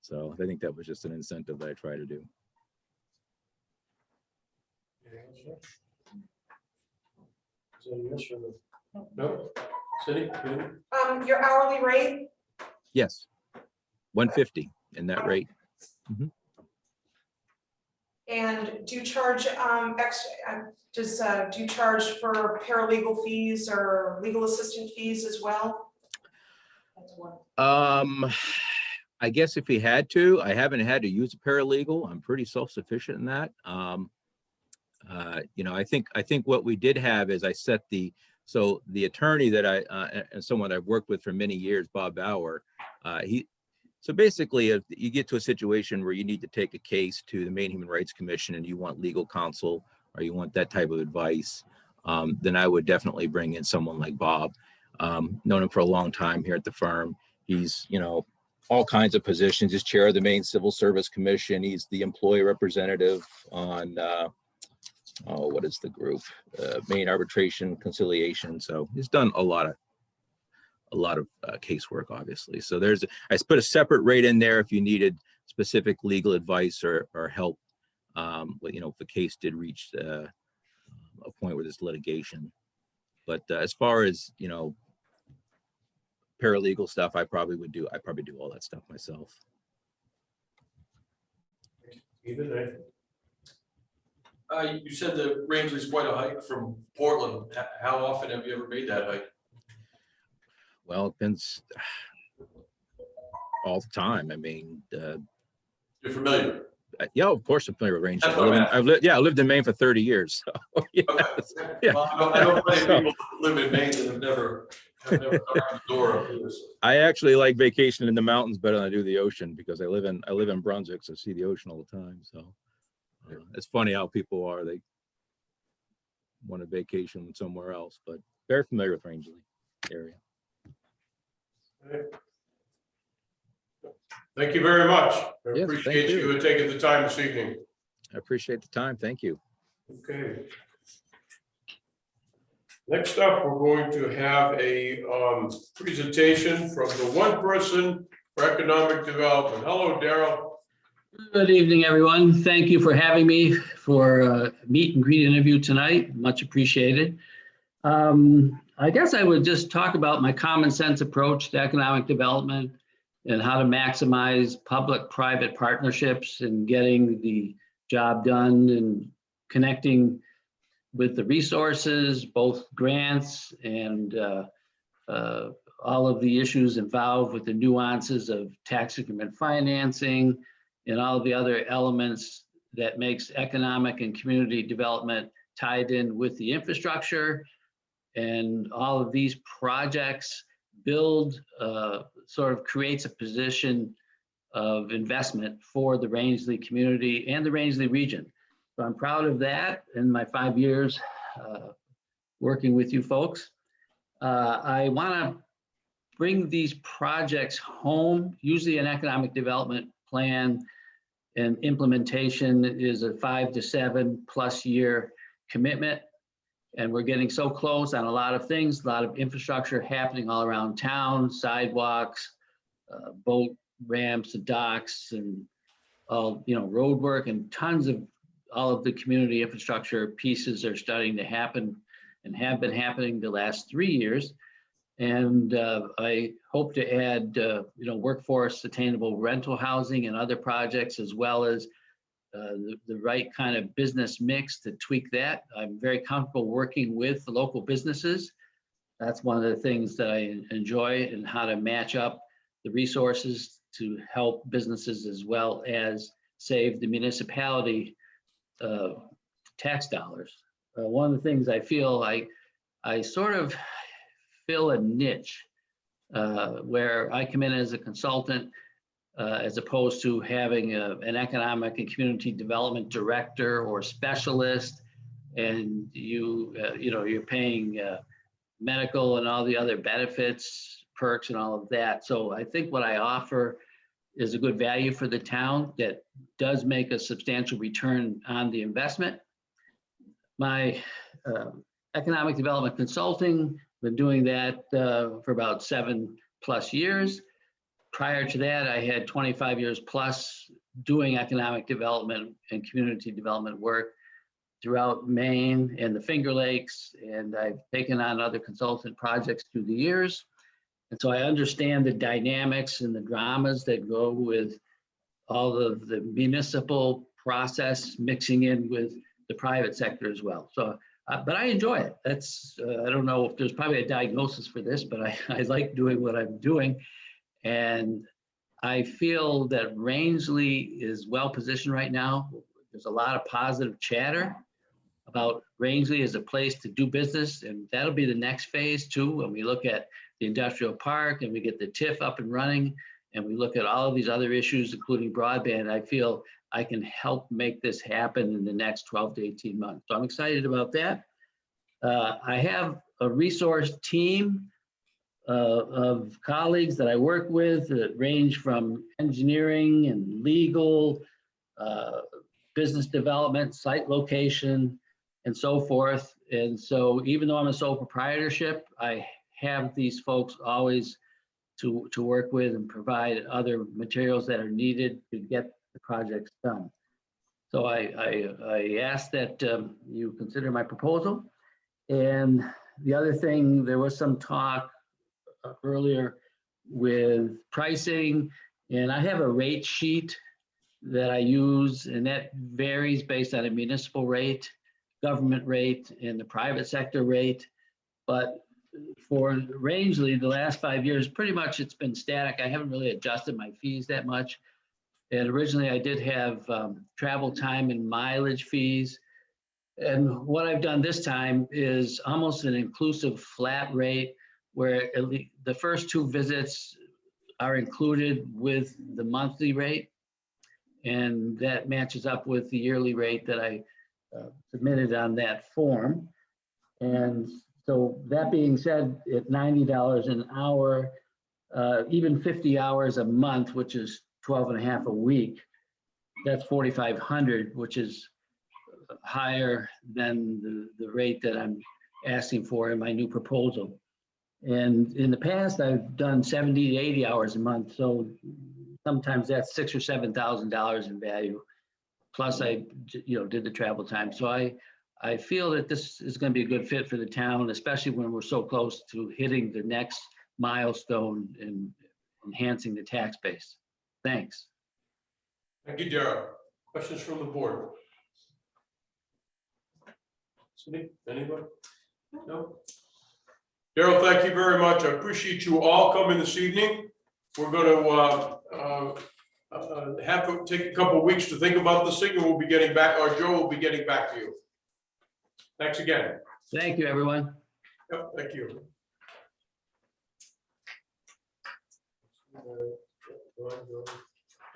So I think that was just an incentive that I try to do. No? Cindy? Good? Your hourly rate, Yes, 150 in that rate. and do you charge do you charge for paralegal fees or legal assistant fees as well? That's one. I guess if he had to, I haven't had to use a paralegal. I'm pretty self-sufficient in that. You know, I think what we did have is I set the attorney that and someone I've worked with for many years, Bob Bauer, so basically, if you get to a situation where you need to take a case to the Maine Human Rights Commission and you want legal counsel or you want that type of advice, then I would definitely bring in someone like Bob. Known him for a long time here at the firm. He's, you know, all kinds of positions. He's chair of the Maine Civil Service Commission. He's the employee representative on, what is the group? Maine Arbitration Conciliation. So he's done a lot of casework, obviously. So I put a separate rate in there if you needed specific legal advice or help. But, you know, if the case did reach a point where there's litigation. But as far as, you know, paralegal stuff, I probably do all that stuff myself. Even You said the range is quite a hike from Portland. How often have you ever made that hike? Well, it depends all the time. I mean, You're familiar? yeah, of course I'm familiar with range. That's what I'm I lived in Maine for 30 years. So, yes. Okay. Yeah. Well, I know plenty of people that live in Maine that have never knocked the door up here. So. I actually like vacationing in the mountains better than I do the ocean because I live in Brunswick, so I see the ocean all the time. So it's funny how people are, they want to vacation somewhere else, but very familiar with Rangeley area. Thank you very much. I Yes, appreciate thank you. you taking the time this evening. I appreciate the time. Thank you. Okay. Next up, we're going to have a presentation from the One Person for Economic Development. Hello, Daryl. Good evening, everyone. Thank you for having me for a meet and greet interview tonight. Much appreciated. I guess I would just talk about my common sense approach to economic development and how to maximize public-private partnerships and getting the job done and connecting with the resources, both grants and all of the issues involved with the nuances of tax increment financing and all of the other elements that makes economic and community development tied in with the infrastructure. And all of these projects build, sort of creates a position of investment for the Rangeley community and the Rangeley region. So I'm proud of that in my 5 years working with you folks. I want to bring these projects home. Usually an economic development plan and implementation is a 5 to 7+ year commitment. And we're getting so close on a lot of things, a lot of infrastructure happening all around town, sidewalks, boat ramps, docks, and all, you know, road work, and tons of all of the community infrastructure pieces are starting to happen and have been happening the last 3 years. And I hope to add, you know, workforce sustainable rental housing and other projects, as well as the right kind of business mix to tweak that. I'm very comfortable working with the local businesses. That's one of the things that I enjoy, and how to match up the resources to help businesses as well as save the municipality tax dollars. One of the things I feel I sort of fill a niche where I come in as a consultant, as opposed to having an economic and community development director or specialist, and you know, you're paying medical and all the other benefits, perks and all of that. So I think what I offer is a good value for the town that does make a substantial return on the investment. My economic development consulting, been doing that for about 7+ years. Prior to that, I had 25 years plus doing economic development and community development work throughout Maine and the Finger Lakes, and I've taken on other consultant projects through the years. And so I understand the dynamics and the dramas that go with all of the municipal process mixing in with the private sector as well. So, but I enjoy it. That's, I don't know if there's probably a diagnosis for this, but I like doing what I'm doing. And I feel that Rangeley is well positioned right now. There's a lot of positive chatter about Rangeley as a place to do business, and that'll be the next phase too. When we look at the industrial park and we get the TIF up and running, and we look at all of these other issues, including broadband, I feel I can help make this happen in the next 12 to 18 months. So I'm excited about that. I have a resource team of colleagues that I work with that range from engineering and legal, business development, site location, and so forth. And so even though I'm a sole proprietorship, I have these folks always to work with and provide other materials that are needed to get the projects done. So I ask that you consider my proposal. And the other thing, there was some talk earlier with pricing, and I have a rate sheet that I use, and that varies based on a municipal rate, government rate, and the private sector rate. But for Rangeley, the last 5 years, pretty much it's been static. I haven't really adjusted my fees that much. And originally I did have travel time and mileage fees. And what I've done this time is almost an inclusive flat rate where at least the first 2 visits are included with the monthly rate. And that matches up with the yearly rate that I submitted on that form. And so that being said, at $90 an hour, even 50 hours a month, which is 12 and a half a week, that's $4,500, which is higher than the rate that I'm asking for in my new proposal. And in the past, I've done 70 to 80 hours a month. So sometimes that's $6,000 or $7,000 in value. Plus I, did the travel time. So I feel that this is going to be a good fit for the town, especially when we're so close to hitting the next milestone and enhancing the tax base. Thanks. Thank you, Darrell. Questions from the board? Cindy, anybody? No? Darrell, thank you very much. I appreciate you all coming this evening. We're going to have to take a couple of weeks to think about this thing, and we'll be getting back, or Joe will be getting back to you. Thanks again. Thank you, everyone. Yep, thank you.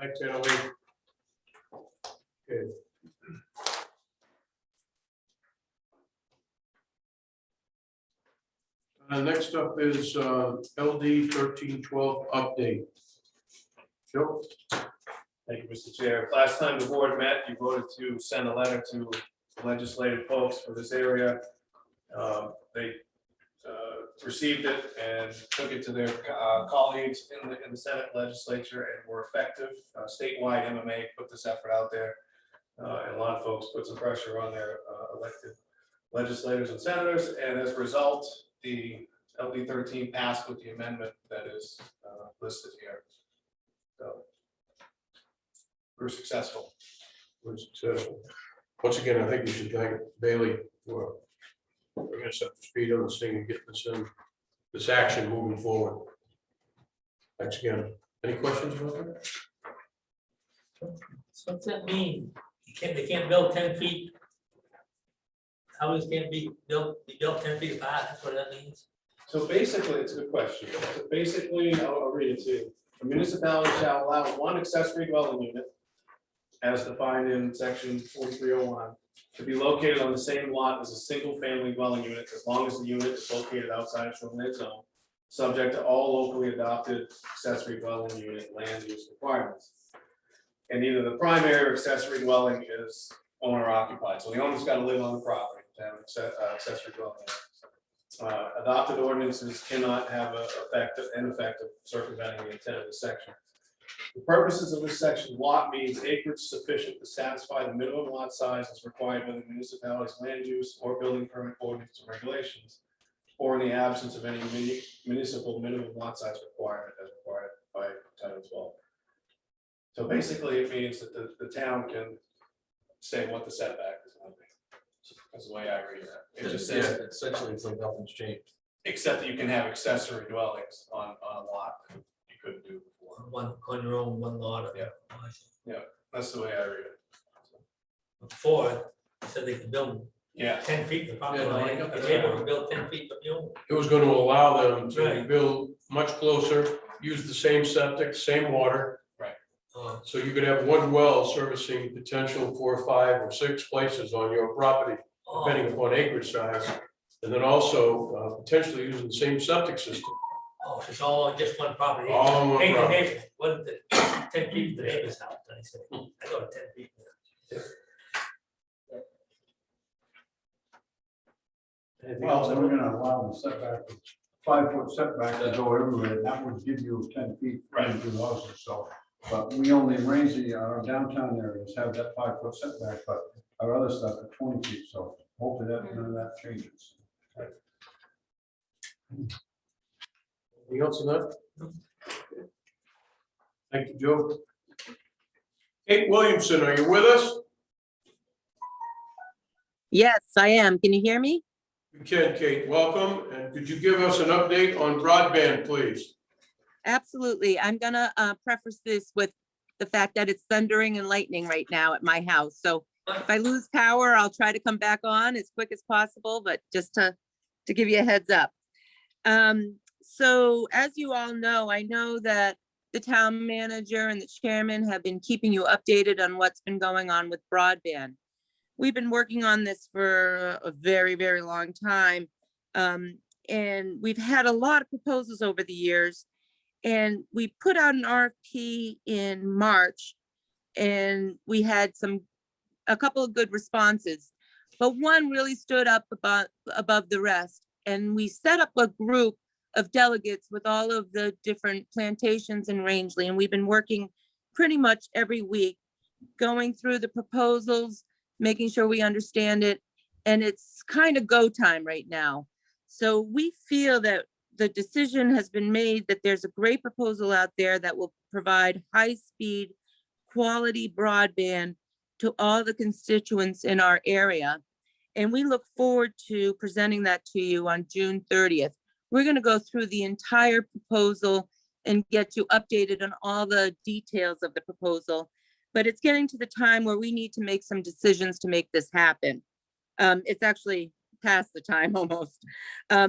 Thanks, Annalee. Okay. Next up is LD 1312 update. Joe? Thank you, Mr. Chair. Last time the board met, you voted to send a letter to legislative folks for this area. They received it and took it to their colleagues in the Senate legislature and were effective. Statewide MMA put this effort out there, and a lot of folks put some pressure on their elected legislators and senators, and as a result, the LD 13 passed with the amendment that is listed here. So we're successful. We're successful. Once again, I think we should thank Bailey for bringing us up to speed on this thing and getting this action moving forward. Thanks again. Any questions about that? So what's that mean? They can't build 10 feet. Houses can't be built 10 feet apart. That's what that means. So basically, it's a good question. So basically, I'll read it to you. A municipality shall allow one accessory dwelling unit as defined in section 4301 to be located on the same lot as a single family dwelling unit as long as the unit is located outside of shoreline zone. subject to all locally adopted accessory dwelling unit land use requirements. And either the primary or accessory dwelling is owner occupied, so the owner's got to live on the property to have an accessory dwelling unit. Adopted ordinances cannot have an effect of circumventing the intent of the section. The purposes of this section, lot means acreage sufficient to satisfy the minimum lot size as required by the municipality's land use or building permit ordinance and regulations, or in the absence of any municipal minimum lot size requirement as required by Title 12. So basically, it means that the town can say what the setback is going to be. That's the way I read that. It just says, Yeah, essentially, it's like nothing's changed. except that you can have accessory dwellings on a lot that you couldn't do before. One on your own, one lot. Yeah. That's the way I read it. Before, it said they could build Yeah. 10 feet from the property Yeah, no, I line, got that. they're able to build 10 feet from you. It was gonna allow them to Right. build much closer, use the same septic, same water. So you could have one well servicing potential 4, 5, or 6 places on your property, depending upon acreage size. And then also potentially using the same septic system. Oh, it's all on just one property. All on one Hey, the property. neighbor, what, 10 feet to the neighbor's house, I said, I go to 10 feet. Anything Well, else? then we're gonna allow the setback, 5-foot setback to go everywhere, and that would give you 10 feet into the houses, so. But we only arrange our downtown areas have that 5-foot setback, but our other stuff at 20 feet, so hopefully that, none of that changes. Anything else on that? Thank you, Joe. Kate Williamson, are you with us? Yes, I am. Can you hear me? You can, Kate. Welcome. And could you give us an update on broadband, please? Absolutely. I'm gonna preface this with the fact that it's thundering and lightning right now at my house. So if I lose power, I'll try to come back on as quick as possible, but just to give you a heads up. So as you all know, I know that the town manager and the chairman have been keeping you updated on what's been going on with broadband. We've been working on this for a very, very long time. And we've had a lot of proposals over the years. And we put out an RFP in March and we had a couple of good responses, but one really stood up above the rest. And we set up a group of delegates with all of the different plantations in Rangeley. And we've been working pretty much every week, going through the proposals, making sure we understand it. And it's kind of go time right now. So we feel that the decision has been made that there's a great proposal out there that will provide high-speed, quality broadband to all the constituents in our area. And we look forward to presenting that to you on June 30th. We're going to go through the entire proposal and get you updated on all the details of the proposal. But it's getting to the time where we need to make some decisions to make this happen. It's actually past the time almost.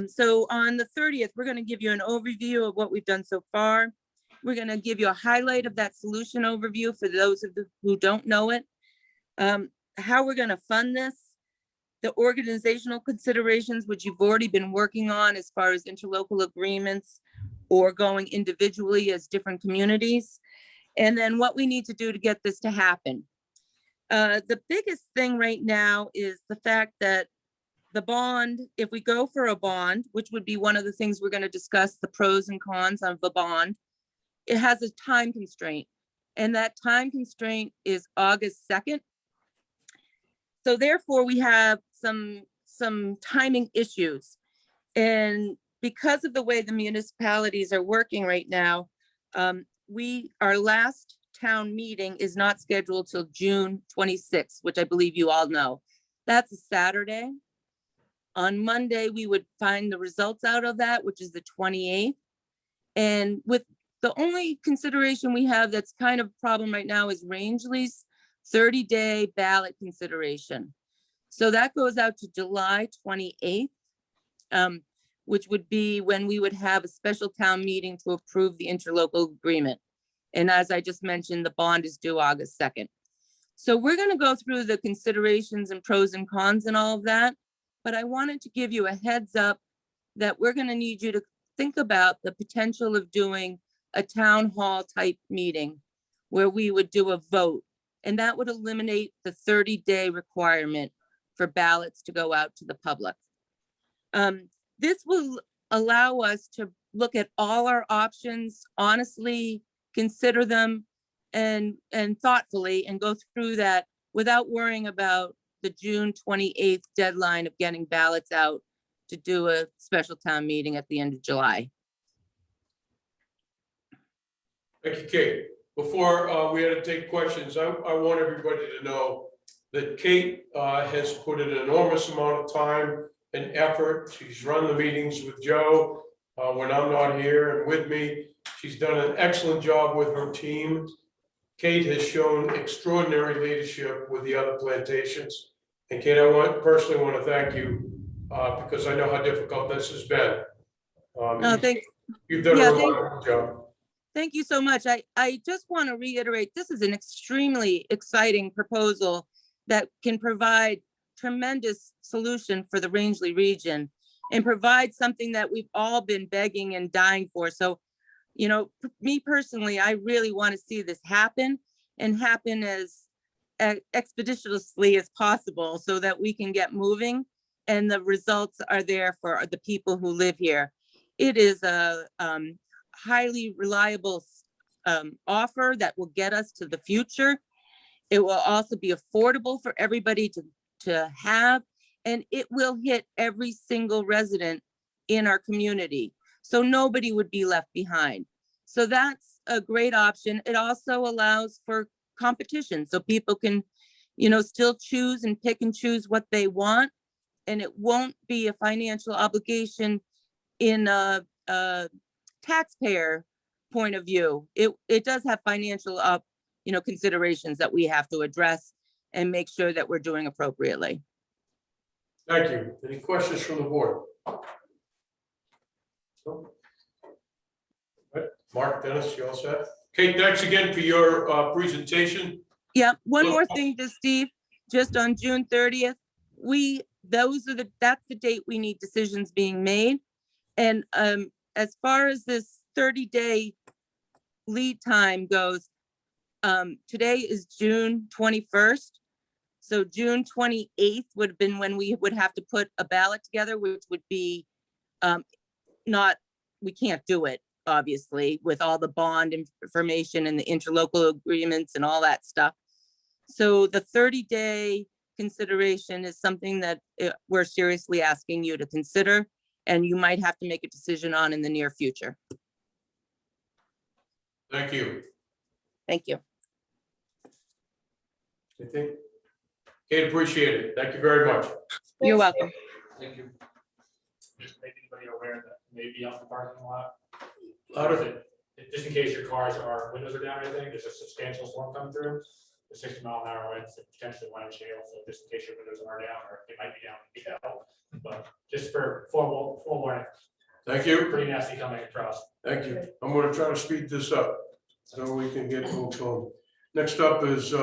So on the 30th, we're going to give you an overview of what we've done so far. We're going to give you a highlight of that solution overview for those of you who don't know it. How we're going to fund this, the organizational considerations, which you've already been working on as far as interlocal agreements or going individually as different communities, and then what we need to do to get this to happen. The biggest thing right now is the fact that the bond, if we go for a bond, which would be one of the things we're going to discuss, the pros and cons of the bond, it has a time constraint. And that time constraint is August 2nd. So therefore, we have some timing issues. And because of the way the municipalities are working right now, our last town meeting is not scheduled till June 26th, which I believe you all know. That's a Saturday. On Monday, we would find the results out of that, which is the 28th. And with the only consideration we have that's kind of a problem right now is Rangeley's 30-day ballot consideration. So that goes out to July 28th, which would be when we would have a special town meeting to approve the interlocal agreement. And as I just mentioned, the bond is due August 2nd. So we're going to go through the considerations and pros and cons and all of that. But I wanted to give you a heads up that we're going to need you to think about the potential of doing a town hall type meeting where we would do a vote, and that would eliminate the 30-day requirement for ballots to go out to the public. This will allow us to look at all our options, honestly, consider them and thoughtfully, and go through that without worrying about the June 28th deadline of getting ballots out to do a special town meeting at the end of July. Thank you, Kate. Before we had to take questions, I want everybody to know that Kate has put in an enormous amount of time and effort. She's run the meetings with Joe when I'm not here and with me. She's done an excellent job with her team. Kate has shown extraordinary leadership with the other plantations. And Kate, I personally want to thank you because I know how difficult this has been. You've done a remarkable job. Thank you so much. I just want to reiterate, this is an extremely exciting proposal that can provide tremendous solution for the Rangeley region and provide something that we've all been begging and dying for. So, you know, me personally, I really want to see this happen and happen as expeditiously as possible so that we can get moving and the results are there for the people who live here. It is a highly reliable offer that will get us to the future. It will also be affordable for everybody to have, and it will hit every single resident in our community. So nobody would be left behind. So that's a great option. It also allows for competition. So people can, you know, still choose and pick and choose what they want. And it won't be a financial obligation in a taxpayer point of view. It does have financial considerations that we have to address and make sure that we're doing appropriately. Thank you. Any questions from the board? No? Right. Mark, Dennis, you all set? Kate, thanks again for your presentation. Yeah, one more thing, just Steve, just on June 30th, that's the date we need decisions being made. And as far as this 30-day lead time goes, today is June 21st. So June 28th would have been when we would have to put a ballot together, which would be we can't do it, obviously, with all the bond information and the interlocal agreements and all that stuff. So the 30-day consideration is something that we're seriously asking you to consider, and you might have to make a decision on in the near future. Thank you. Thank you. Anything? Kate, appreciate it. Thank you very much. You're welcome. Thank you. Just make anybody aware that maybe out in the parking lot. Louder. Just in case your windows are down or anything, there's a substantial storm coming through. The 60-mile-an-hour winds and potentially one inch hail. So just in case your windows are down, or they might be down, but just for full warning. Thank you. Pretty nasty coming across. Thank you. I'm going to try to speed this up so we can get folks home. Next up is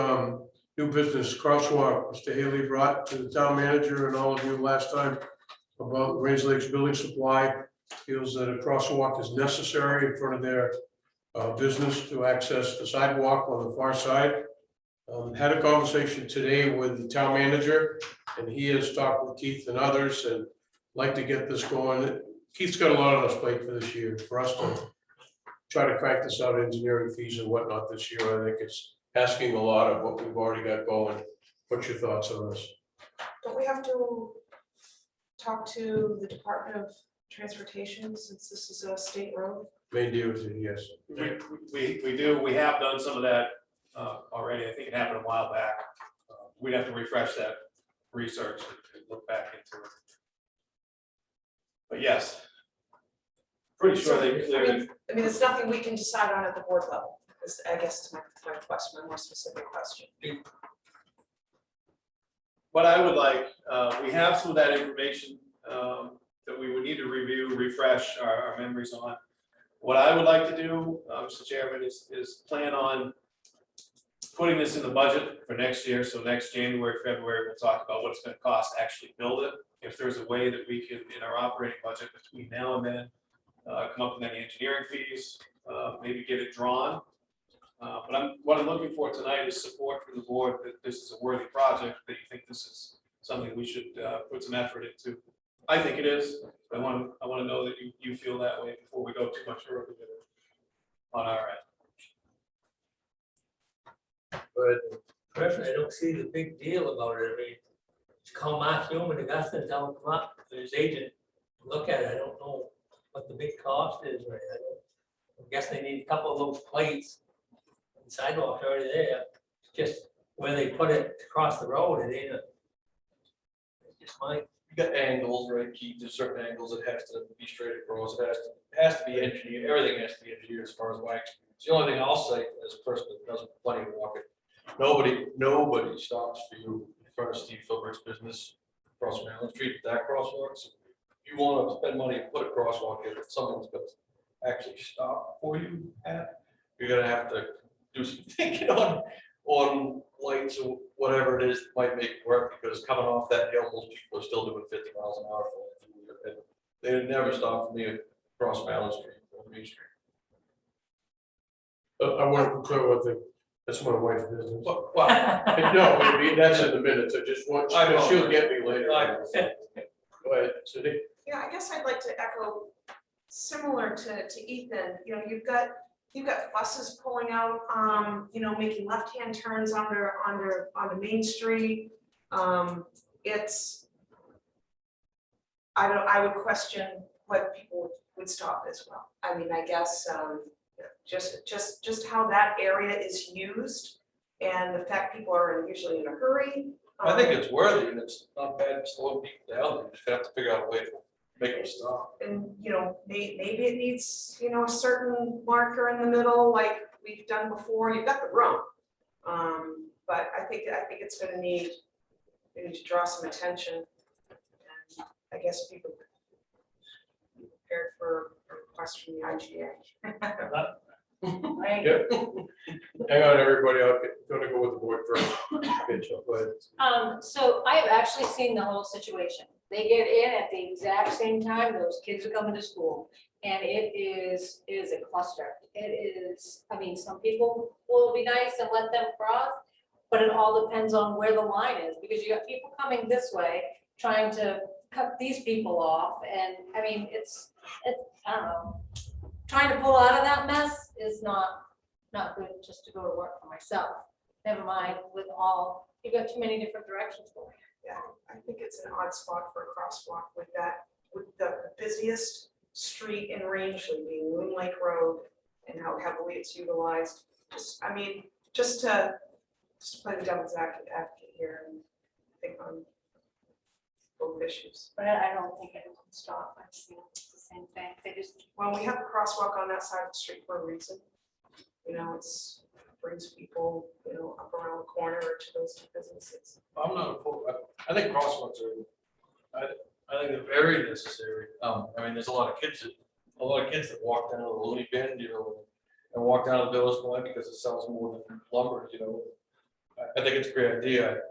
new business crosswalk. Mr. Haley brought to the town manager and all of you last time about Rangeley Lakes Building Supply. Feels that a crosswalk is necessary in front of their business to access the sidewalk on the far side. Had a conversation today with the town manager, and he has talked with Keith and others and like to get this going. Keith's got a lot on his plate for this year. For us to try to crack this out, engineering fees and whatnot this year, I think it's asking a lot of what we've already got going. What's your thoughts on this? Don't we have to talk to the Department of Transportation since this is a state road? Main DOT, yes. We do. We have done some of that already. I think it happened a while back. We'd have to refresh that research and look back into it. But yes, pretty sure they cleared it. I mean, it's nothing we can decide on at the board level. I guess is my question, my more specific question. What I would like, we have some of that information that we would need to review, refresh our memories on. What I would like to do, Mr. Chairman, is plan on putting this in the budget for next year. So next January, February, we'll talk about what it's going to cost to actually build it. If there's a way that we can, in our operating budget between now and then, come up with any engineering fees, maybe get it drawn. But what I'm looking for tonight is support from the board that this is a worthy project, that you think this is something we should put some effort into. I think it is. I want to know that you feel that way before we go too much further with it on our end. But personally, I don't see the big deal about it. I mean, just call Mark Human, Augusta, and tell him to come up to his agent, look at it. I don't know what the big cost is, right? I guess they need a couple of those plates. And sidewalks already there, it's just where they put it across the road, it ain't a. It's just my. You got angles, right, Keith? There's certain angles that has to be straight across. It has to be engineered. Everything has to be engineered as far as my experience. The only thing I'll say as a person that doesn't plenty of walking, nobody stops for you in front of Steve Philbrick's business across from Allen Street, that crosswalk. So if you want to spend money and put a crosswalk in, someone's going to actually stop for you at, you're gonna have to do some thinking on lights or whatever it is that might make it work, because coming off that hill, most people are still doing 50 miles an hour. And they never stop for me across Allen Street or Main Street. I want to clear one thing. That's my wife's business. Well, No, I mean, that's in the minutes. I just want, she'll get me later. Go ahead, Cindy. Yeah, I guess I'd like to echo similar to Ethan, you know, you've got buses pulling out, you know, making left-hand turns onto Main Street. I would question whether people would stop as well. I mean, I guess, just how that area is used and the fact people are usually in a hurry. I think it's worthy and it's not bad slowing people down. You just have to figure out a way to make them stop. And, you know, maybe it needs, you know, a certain marker in the middle, like we've done before. You've got the room. But I think it's gonna need, we need to draw some attention. And I guess people be prepared for a request from the IGA. Right. Yep. Hang on, everybody. I'm gonna go with the board first. Okay, Chuck, go ahead. So I have actually seen the whole situation. They get in at the exact same time those kids are coming to school, and it is a cluster. It is, I mean, some people will be nice and let them cross, but it all depends on where the line is, because you got people coming this way trying to cut these people off, and I mean, it's I don't know. Trying to pull out of that mess is not good just to go to work for myself. Never mind with all, you've got too many different directions going. Yeah, I think it's an odd spot for a crosswalk with the busiest street in Rangeley being Moon Lake Road and how heavily it's utilized. Just to play the devil's advocate here and think on both issues. But I don't think it will stop. I see it's the same thing. They just, Well, we have a crosswalk on that side of the street for a reason. You know, brings people, you know, up around the corner to those two businesses. I'm not opposed. I think crosswalks are, I think they're very necessary. I mean, there's a lot of kids that walk down the Looney Bin, you know, and walk down the Village Point because it sells more than lumber, you know. I think it's a great idea,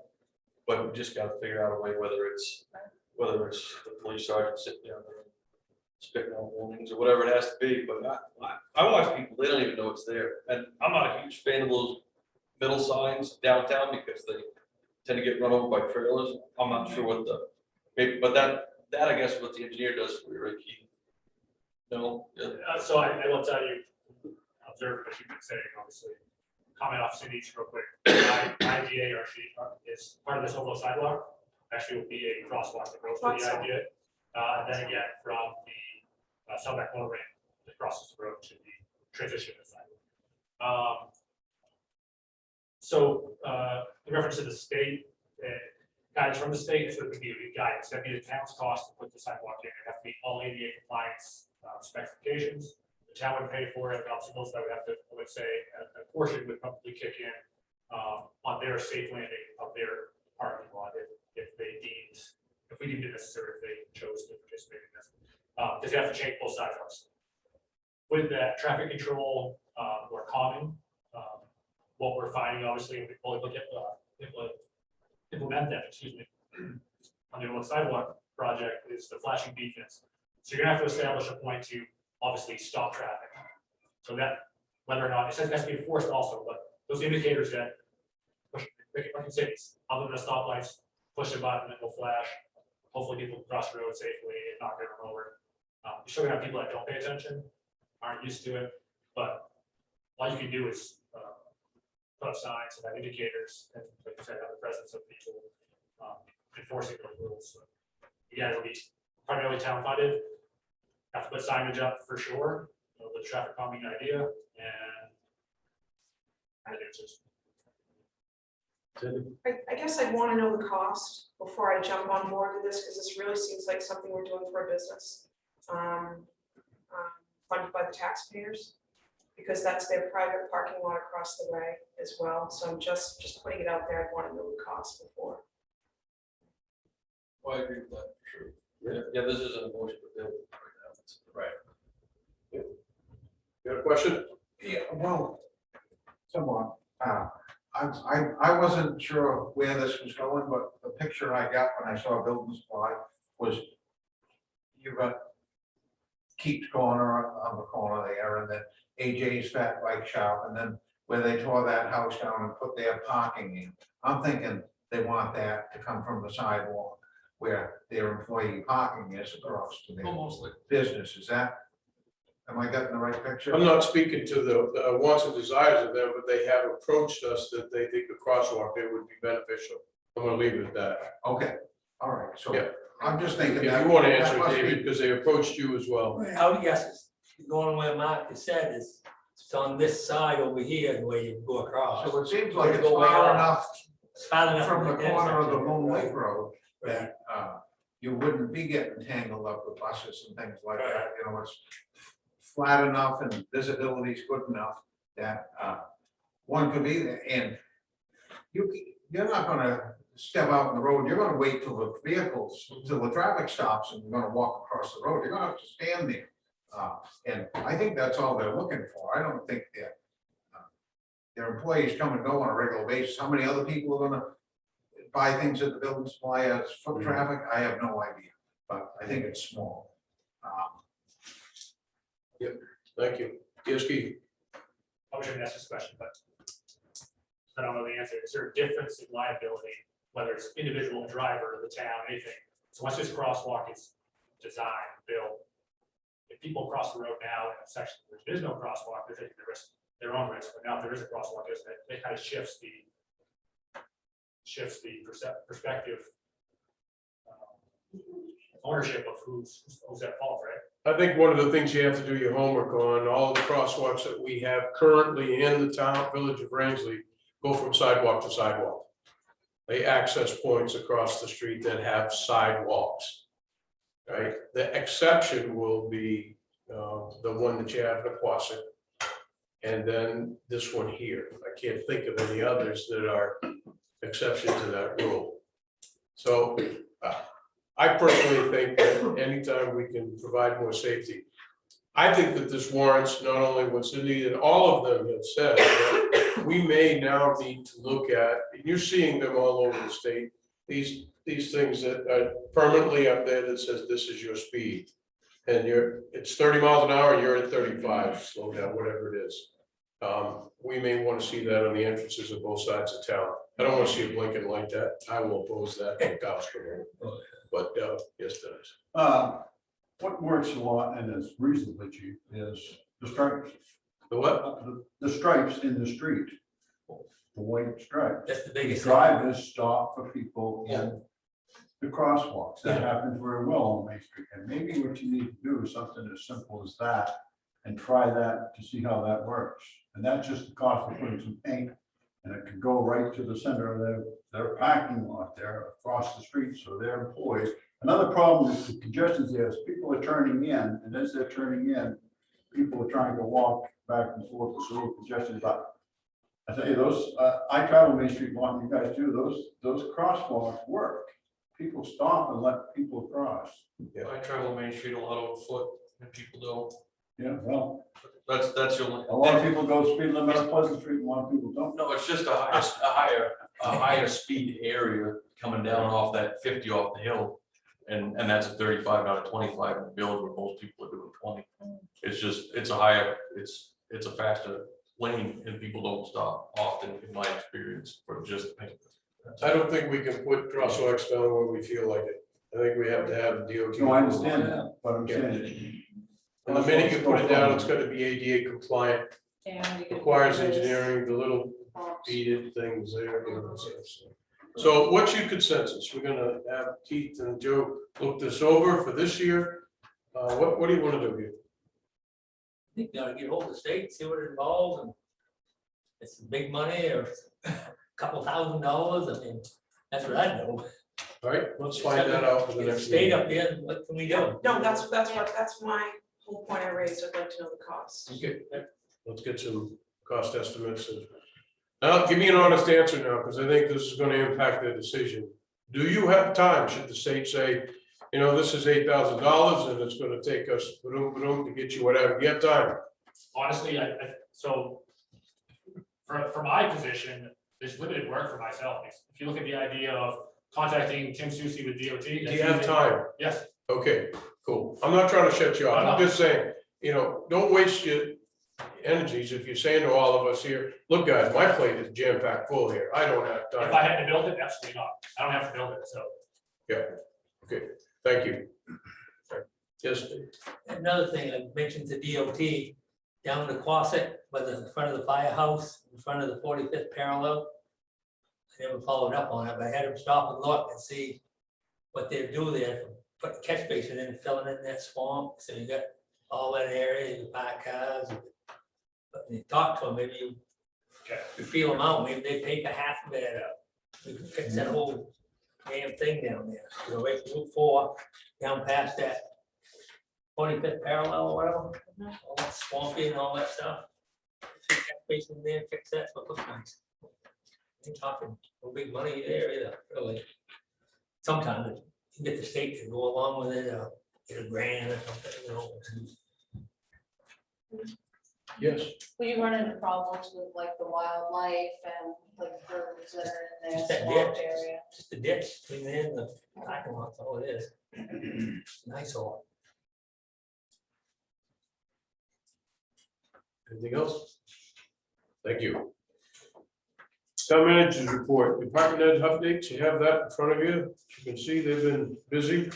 but we just gotta figure out a way, whether it's the police sergeant sitting down there spitting on warnings or whatever it has to be, but I watch people, they don't even know it's there. And I'm not a huge fan of those middle signs downtown because they tend to get run over by trailers. I'm not sure what but that I guess what the engineer does for you, right, Keith? No? Yeah. So I will tell you, observe what you've been saying, obviously. Comment off Cindy's real quick. IGA or she is part of this overall sidewalk. Actually will be a crosswalk that goes through the IGA. And then again, from the Southback Low Ramp that crosses the road to the transition sidewalk. So in reference to the state, guidance from the state, it's going to be guidance. That'd be the town's cost to put the sidewalk in. It have to meet all ADA compliance specifications. The town would pay for it. Obstacles that would have to, let's say, a portion would probably kick in on their safe landing of their parking lot if we deemed it necessary, if they chose to participate in this. Because you have to change both sidewalks. With that traffic control or calming, what we're finding, obviously, we only look at implement that, on the old sidewalk project is the flashing beacons. So you're gonna have to establish a point to obviously stop traffic. So that, whether or not, it has to be enforced also, but those indicators that push, like in cities, other than the stoplights, push a button, it will flash. Hopefully people can cross the road safely and not get run over. You're still gonna have people that don't pay attention, aren't used to it, but all you can do is put up signs and have indicators, and like I said, have the presence of people enforcing those rules. So, again, it'll be primarily town funded. Have to put signage up for sure, the traffic calming idea, and it's just I guess I'd want to know the cost before I jump on board with this, because this really seems like something we're doing for a business. Funded by the taxpayers, because that's their private parking lot across the way as well. So I'm just putting it out there. I want to know the cost before. Well, I agree with that, for sure. Yeah, this is an emotion to build right now. That's right. You got a question? Yeah, well, somewhat. I wasn't sure where this was going, but the picture I got when I saw building supply was you got Keats Corner on the corner there, and then AJ's Fat Bike Shop, and then where they tore that house down and put their parking in. I'm thinking they want that to come from the sidewalk where their employee parking is across to their Almost like business. Is that, am I getting the right picture? I'm not speaking to the wants and desires of them, but they have approached us that they think a crosswalk there would be beneficial. I'm gonna leave it at that. Okay, all right, so Yeah. I'm just thinking. If that you want to that answer, must be- David, because they approached you as well. I would guess it's going where Mark has said is, it's on this side over here where you go across. So it seems like it's Go way far off. enough It's far enough from the corner of the intersection. Moon Lake Right. Road that you wouldn't be getting tangled up with buses and things like that. You know, it's flat enough and visibility is good enough that one could be there. And you're not gonna step out in the road. You're gonna wait till the vehicles, till the traffic stops, and you're gonna walk across the road. You're gonna have to stand there. And I think that's all they're looking for. I don't think that their employees come and go on a regular basis. How many other people are gonna buy things at the building supply as foot traffic? I have no idea, but I think it's small. Thank you. Yes, Keith? I shouldn't ask this question, but I don't know the answer. Is there a difference in liability, whether it's individual driver, the town, anything? So once this crosswalk is designed, built, if people cross the road now in a section where there is no crosswalk, they're taking the risk, their own risk. But now if there is a crosswalk, it kind of shifts the perspective, ownership of who's at fault, right? I think one of the things you have to do your homework on, all the crosswalks that we have currently in the town, village of Rangeley, go from sidewalk to sidewalk. They access points across the street that have sidewalks. Right, the exception will be the one that you have in Quasit. And then this one here. I can't think of any others that are exception to that rule. So I personally think that anytime we can provide more safety, I think that this warrants not only what Cindy and all of them have said, but we may now need to look at, and you're seeing them all over the state, these things that are permanently up there that says this is your speed. And it's 30 miles an hour and you're at 35, slow down, whatever it is. We may want to see that on the entrances of both sides of town. I don't want to see a blinking like that. I will oppose that. But yes, Dennis. What works a lot and is reasonably cheap is the stripes. The what? The stripes in the street. The white stripes. That's the biggest. Drivers stop for people in the crosswalks. That happens very well on Main Street. And maybe what you need to do is something as simple as that and try that to see how that works. And that's just the cost of putting some paint, and it could go right to the center of their parking lot there across the street, so their employees. Another problem is the congestion is people are turning in, and as they're turning in, people are trying to walk back and forth, so little congestion. But I tell you, those I travel Main Street a lot, you guys do. Those crosswalks work. People stop and let people cross. Yeah, I travel Main Street a lot on foot and people don't. Yeah, well, that's the only. a lot of people go speed limit on Pleasant Street, and a lot of people don't. No, it's just a higher speed area coming down off that 50 off the hill. And that's a 35 out of 25 in the village where most people are doing 20. It's just, it's a faster lane and people don't stop often, in my experience, for just. I don't think we can put crosswalks down where we feel like it. I think we have to have DOT. No, I understand that, but I'm saying. And the minute you put it down, it's gotta be ADA compliant, And we could requires do this. engineering, the little beaded things there. You know, so what's your consensus? We're gonna have Keith and Joe look this over for this year. What do you wanna do here? I think you gotta get hold of the state, see what it involves, and it's big money or a couple $1,000s, I mean, that's what I know. All right, let's find that out for the Get the next state meeting. up there, what can we do? No, that's my whole point I raised. I'd like to know the cost. Okay, let's get some cost estimates and. Now, give me an honest answer now, because I think this is gonna impact their decision. Do you have time, should the state say, you know, this is $8,000 and it's gonna take us to get you whatever, you have time? Honestly, so for my position, there's limited work for myself. If you look at the idea of contacting Tim Susi with DOT. Do you have time? Yes. Okay, cool. I'm not trying to shut you off. I'm just saying, you know, don't waste your energies if you're saying to all of us here, look, guys, my plate is jam-packed full here. I don't have If time. I had to build it, absolutely not. I don't have to build it, so. Yeah, okay, thank you. Yes, Another thing, I mentioned to DOT, down in the Quasit, by the front of the firehouse, in front of the 45th parallel. I never followed up on it, but I had them stop and look and see what they do there, put the catch basin in, filling in that swamp, so you got all that area, you park cars. But you talk to them, maybe you feel them out, maybe they take a half of that up. We can fix that whole damn thing down there, you know, right from Route 4, down past that 45th parallel or whatever, all that swampy and all that stuff. Fix that basin there, fix that, so it looks nice. Ain't talking no big money there either, really. Sometimes you get the state to go along with it, get a grant or something, you know. yes. Will you run into problems with like the wildlife and like birds that are in Just their that swamp ditch. area? Just a ditch between there and the parking lot, that's all it is. Nice hole. Anything else? Thank you. Town managers report, department head updates, you have that in front of you. You can see they've been busy.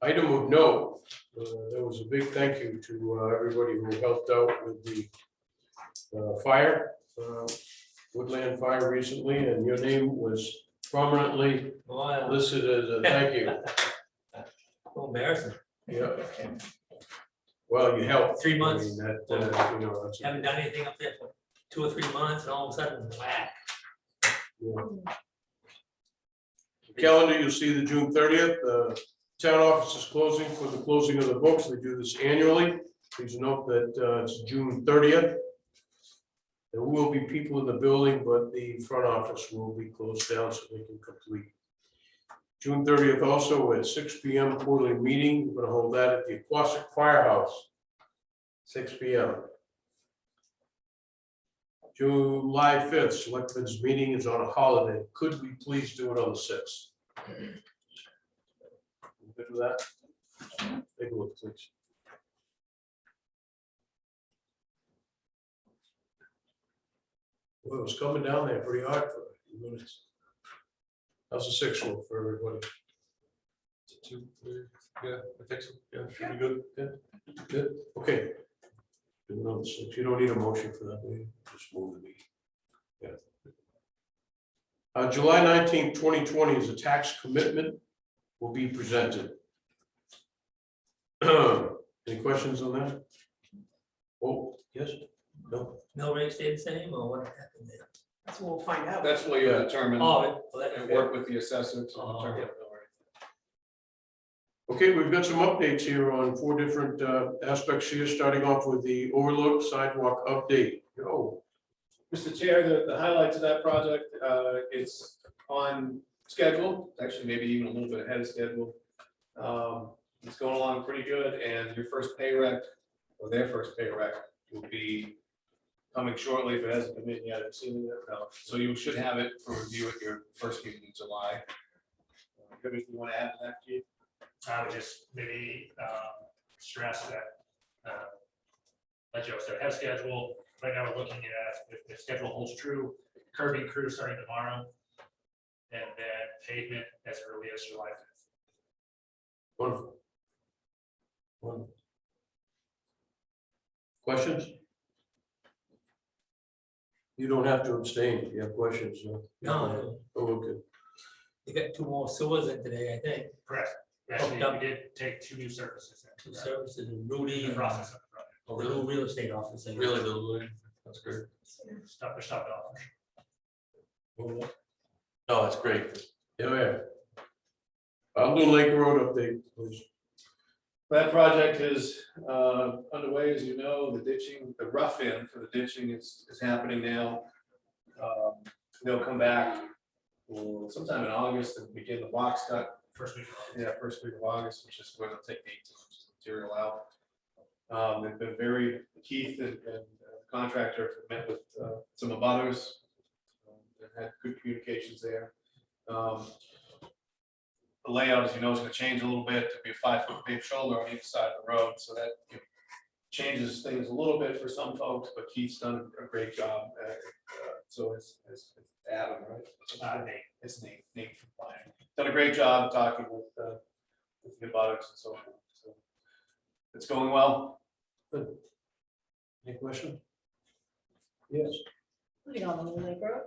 Item of note, there was a big thank you to everybody who helped out with the fire, woodland fire recently, and your name was prominently listed as a thank you. Oh, embarrassing. Yeah. Well, you helped. 3 months. I mean, that, you know, that's. Haven't done anything up there for 2 or 3 months, and all of a sudden, whack. Yeah. Calendar, you'll see the June 30th, the town office is closing for the closing of the books. They do this annually. Please note that it's June 30th. There will be people in the building, but the front office will be closed down so they can complete. June 30th also at 6 p.m. quarterly meeting. We're gonna hold that at the Aquatic Firehouse, 6 p.m. July 5th, Selectmen's meeting is on a holiday. Could we please do it on the 6th? Good with that? Take a look, please. Well, it was coming down there pretty hard for a few minutes. How's the 6th look for everybody? Yeah, I think so. Yeah, should be good. Good, good, okay. Do it on the 6th. You don't need a motion for that, do you? Just move the meeting. Yeah. July 19th, 2020 is a tax commitment will be presented. Any questions on that? Oh, yes, no? No rate stayed the same, or what happened there? That's what we'll find out. That's what you determine Oh, well, and that- work with the assessor to Oh, determine. Okay, we've got some updates here on 4 different aspects here, starting off with the overlook sidewalk update. Go. Mr. Chair, the highlights of that project, it's on schedule, actually maybe even a little bit ahead of schedule. It's going along pretty good, and your first pay rec, or their first pay rec, will be coming shortly. If it hasn't come in yet, I've seen it. No. So you should have it for review at your first meeting in July. Anything you want to add to that, Keith? I would just maybe stress that, like Joe said, have schedule. Right now, we're looking at, if the schedule holds true, curbing crew starting tomorrow, and then pavement as early as July 5th. Wonderful. Wonderful. Questions? You don't have to abstain if you have questions. No, Oh, okay. they got 2 more sewers in today, I think. Correct. Actually, we did take 2 new services. 2 services, and Rudy In and the process of the project. Oh, the new real estate office. I guess. Really, the, that's great. Stop, they're stopped off. No, that's great. Yeah, yeah. I'll do Lake Road update, please. That project is underway, as you know. The ditching, the rough in for the ditching is happening now. They'll come back sometime in August and begin the box cut. First week. Yeah, first week of August, which is when they'll take the 18 inches of material out. They've been very, Keith and the contractor have met with some abutters. They've had good communications there. The layout, as you know, is going to change a little bit to be a 5-foot paved shoulder on each side of the road, so that changes things a little bit for some folks, but Keith's done a great job. So it's Adam, right? Nate. It's Nate from Planning. Done a great job talking with the abutters and so on. So it's going well. Good. Any question? Yes. Putting on the Lake Road.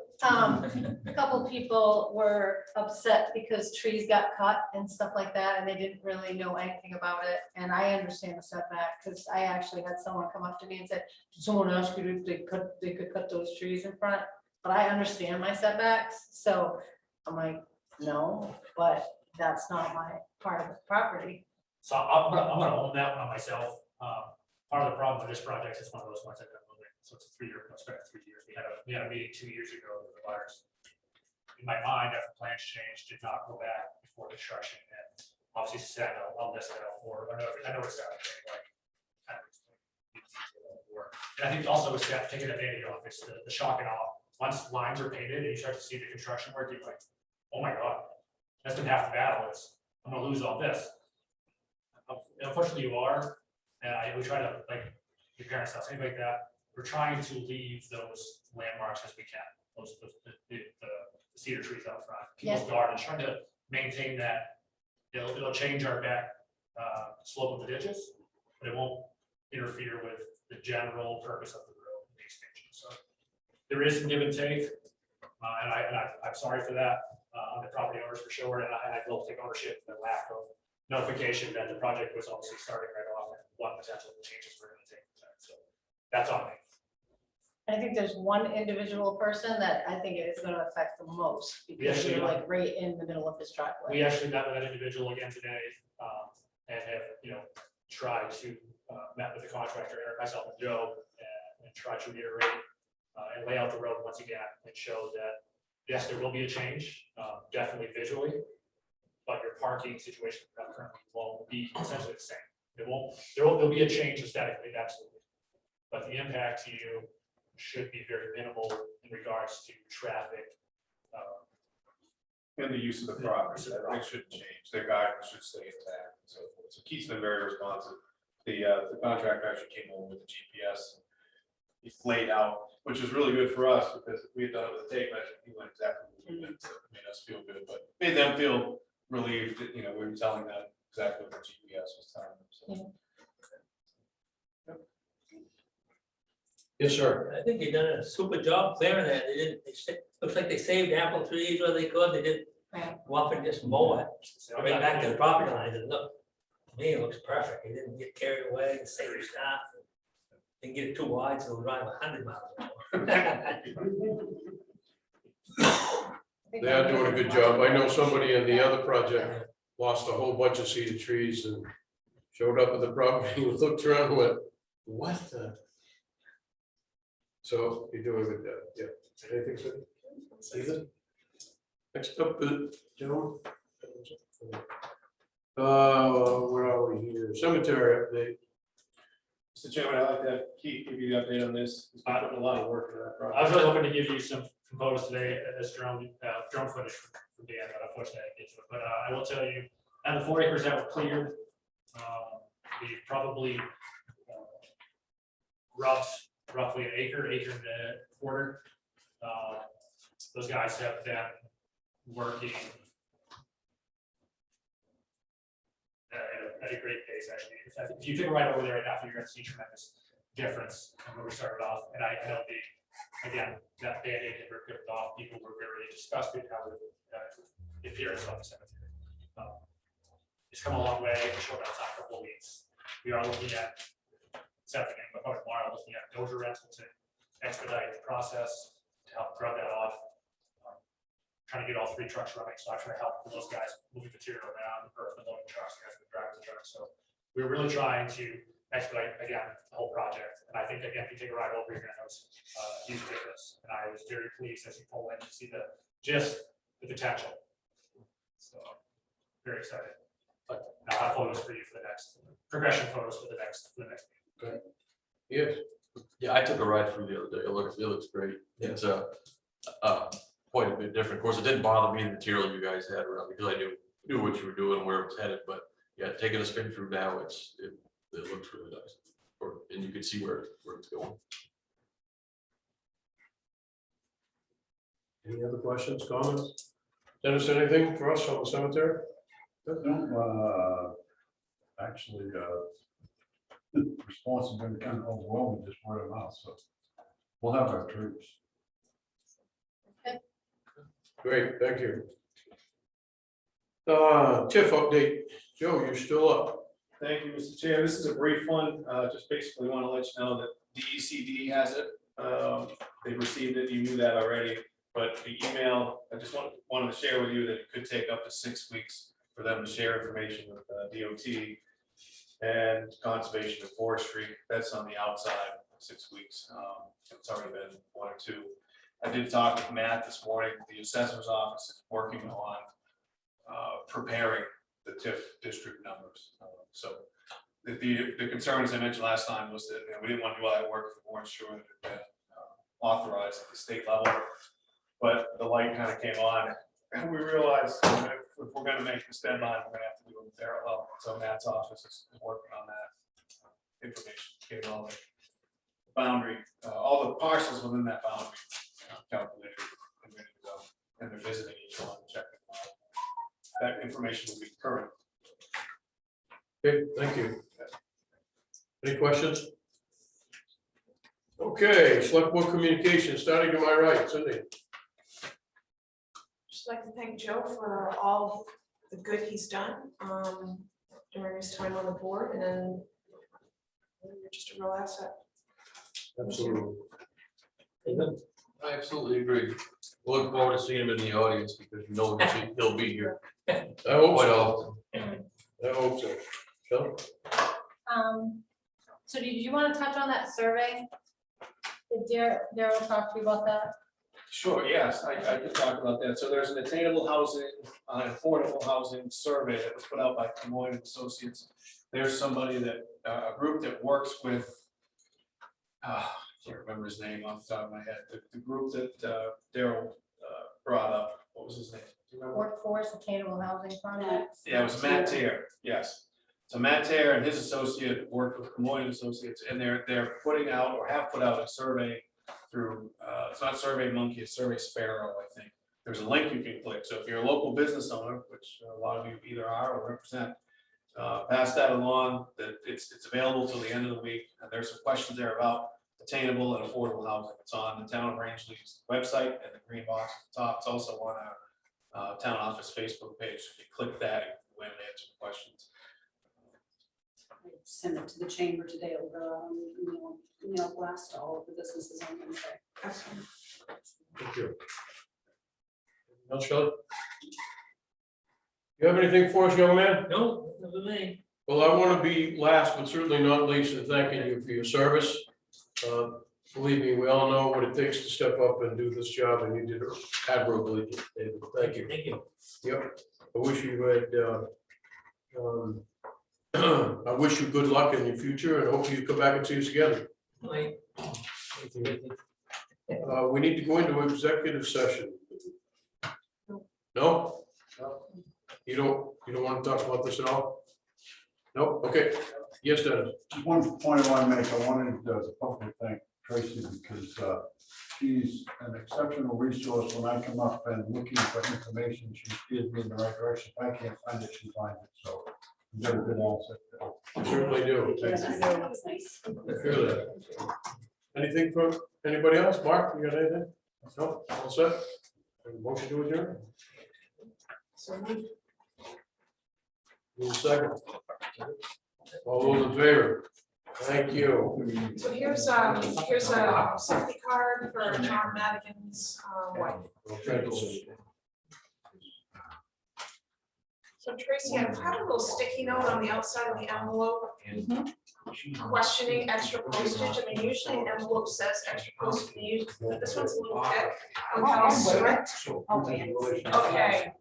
A couple people were upset because trees got cut and stuff like that, and they didn't really know anything about it. And I understand the setback, because I actually had someone come up to me and said, "Did someone ask you if they could cut those trees in front?" But I understand my setbacks, so I'm like, no, but that's not my part of the property. So I'm gonna own that one myself. Part of the problem with this project is one of those ones that got moving. So it's a 3-year, it's been 3 years. We had a meeting 2 years ago with the buyers. In my mind, after plans changed, did not go back before construction, and obviously said, I'll list that out for, I know it's that, like. And I think also it's that taking advantage of, it's the shock and awe. Once lines are painted and you start to see the construction work, you're like, oh my God, that's been half the battle. I'm gonna lose all this. Unfortunately, you are, and we try to, like, your parents' house, anything like that. We're trying to leave those landmarks as we can, the cedar trees out front, people's gardens, trying to maintain that. It'll change our back slope of the ditches, but it won't interfere with the general purpose of the road, the expansion. So there is some give and take, and I'm sorry for that on the property owners for sure, and I will take ownership for the lack of notification that the project was obviously starting right off and what potential changes we're going to take. So that's on me. I think there's one individual person that I think it is going to affect the most, because actually- you're like right in the middle of his driveway. We actually met with that individual again today, and have, tried to, met with the contractor, Eric, myself and Joe, and try to reiterate and lay out the road once again and show that, yes, there will be a change, definitely visually, but your parking situation currently won't be essentially the same. There'll be a change aesthetically, absolutely, but the impact to you should be very minimal in regards to traffic. And the use of the property, it shouldn't change. Their guidance should stay intact and so forth. So Keith's been very responsive. The contractor actually came over with the GPS. He laid out, which is really good for us, because we had done it with the tape measure. He went exactly what we meant, so it made us feel good, but made them feel relieved that, we were telling them exactly what the GPS was telling them. So. Yes, sir. I think they done a super job clearing that. Looks like they saved apple trees where they could. They didn't go up and just mow it right back to the property line. And look, to me, it looks perfect. They didn't get carried away and save stuff. Didn't get it too wide, so it'll drive 100 miles an hour. They are doing a good job. I know somebody in the other project lost a whole bunch of cedar trees and showed up at the property and looked around and went, what the? So you're doing a good job, yeah. Anything, sir? Stephen? Next up, gentlemen. Where are we here? Cemetery update. Mr. Chairman, I'd like to have Keith give you the update on this. He's been putting a lot of work into that project. I was really hoping to give you some photos today, this drone footage from Dan, but unfortunately I didn't get to it. But I will tell you, and the 4 acres that were cleared, we've probably roughly an acre and a quarter. Those guys have been working at a great pace, actually. If you take a ride over there right now, you're gonna see tremendous difference from where we started off. And I know again, that Band-Aid had ripped off, people were very disgusted how the appearance of the cemetery. It's come a long way, in a short amount of time, a couple of weeks. We are looking at, something in tomorrow, looking at dozer rental to expedite the process, to help drug that off. Trying to get all 3 trucks running, so I'm trying to help those guys moving material around, or the loading trucks, guys that drive the trucks. So we're really trying to expedite, again, the whole project. And I think, again, if you take a ride over, you're gonna notice a huge difference. And I was very pleased as you pull in to see the potential. So very excited. But I'll have photos for you for the next, progression photos for the next meeting. Okay. Yes. Yeah, I took a ride through the other day. It looks great. It's quite a bit different. Of course, it didn't bother me the material you guys had around because I knew what you were doing and where it was headed. But yeah, taking a spin through now, it looks really nice, and you can see where it's going. Any other questions, comments? Dennis, anything for us on the cemetery? No, actually, the response has been kind of overwhelming, just word of mouth, so we'll have our troops. Great, thank you. TIF update. Joe, you're still up. Thank you, Mr. Chair. This is a brief one. Just basically want to let you know that DECD has it. They received it. You knew that already. But the email, I just wanted to share with you that it could take up to 6 weeks for them to share information with DOT and Conservation and Forestry. That's on the outside, 6 weeks. It's already been 1 or 2. I did talk with Matt this morning. The assessor's office is working on preparing the TIF district numbers. So the concerns I mentioned last time was that we didn't want to do all that work if we weren't sure that it had been authorized at the state level. But the light kind of came on, and we realized if we're going to make this deadline, we're going to have to do it in parallel. So Matt's office is working on that information, getting all the boundary, all the parcels within that boundary calculated and ready to go. And they're visiting each one, checking them out. That information will be current. Okay, thank you. Any questions? Okay, select board communication, starting to my right, Cindy. Just like to thank Joe for all the good he's done during his time on the board, and then you're just a real asset. Absolutely. I absolutely agree. We'll look forward to seeing him in the audience because he'll be here. I hope Quite so. often. I hope so. Shelley? So did you want to touch on that survey? Did Daryl talk to you about that? Sure, yes, I can talk about that. So there's an attainable housing, affordable housing survey that was put out by Moines Associates. There's somebody that, a group that works with, I can't remember his name off the top of my head, the group that Daryl brought up, what was his name? Do you remember? Workforce Attainable Housing Project. Yeah, it was Matt Tair, yes. So Matt Tair and his associate worked with Moines Associates, and they're putting out or have put out a survey through, it's not Survey Monkey, it's Survey Sparrow, I think. There's a link you can click. So if you're a local business owner, which a lot of you either are or represent, pass that along, that it's available till the end of the week. And there's some questions there about attainable and affordable housing. It's on the Town of Rangeley's website and the green box at the top. It's also on our town office Facebook page. If you click that, you can win and answer the questions. Send it to the chamber today. It'll go on email blast to all of the businesses on Wednesday. Excellent. Thank you. Anything else, Shelley? You have anything for us, young man? No, not with me. Well, I want to be last, but certainly not least, in thanking you for your service. Believe me, we all know what it takes to step up and do this job, and you did it admirably, David. Thank you. Thank you. Yep. I wish you had. I wish you good luck in your future, and hopefully you come back and see us again. Right. We need to go into executive session. No? You don't want to talk about this at all? Nope, okay. Yes, Dennis. Just one point I want to make, I wanted to publicly thank Tracy because she's an exceptional resource. When I come up and looking for information, she steers me in the right direction. If I can't find it, she finds it, so we've got a good asset there. Certainly do. Yes, I know, that's nice. I feel that. Anything from anybody else? Mark, you got anything? No, all set? Motion to adjourn? So moved. Need a second? All those in favor? Thank you. So here's a safety card for John Madigan's wife. Okay. So Tracy, I had a little sticky note on the outside of the envelope questioning extra postage. I mean, usually an envelope says extra postage, but this one's a little thick. How strict? Oh, man. Okay.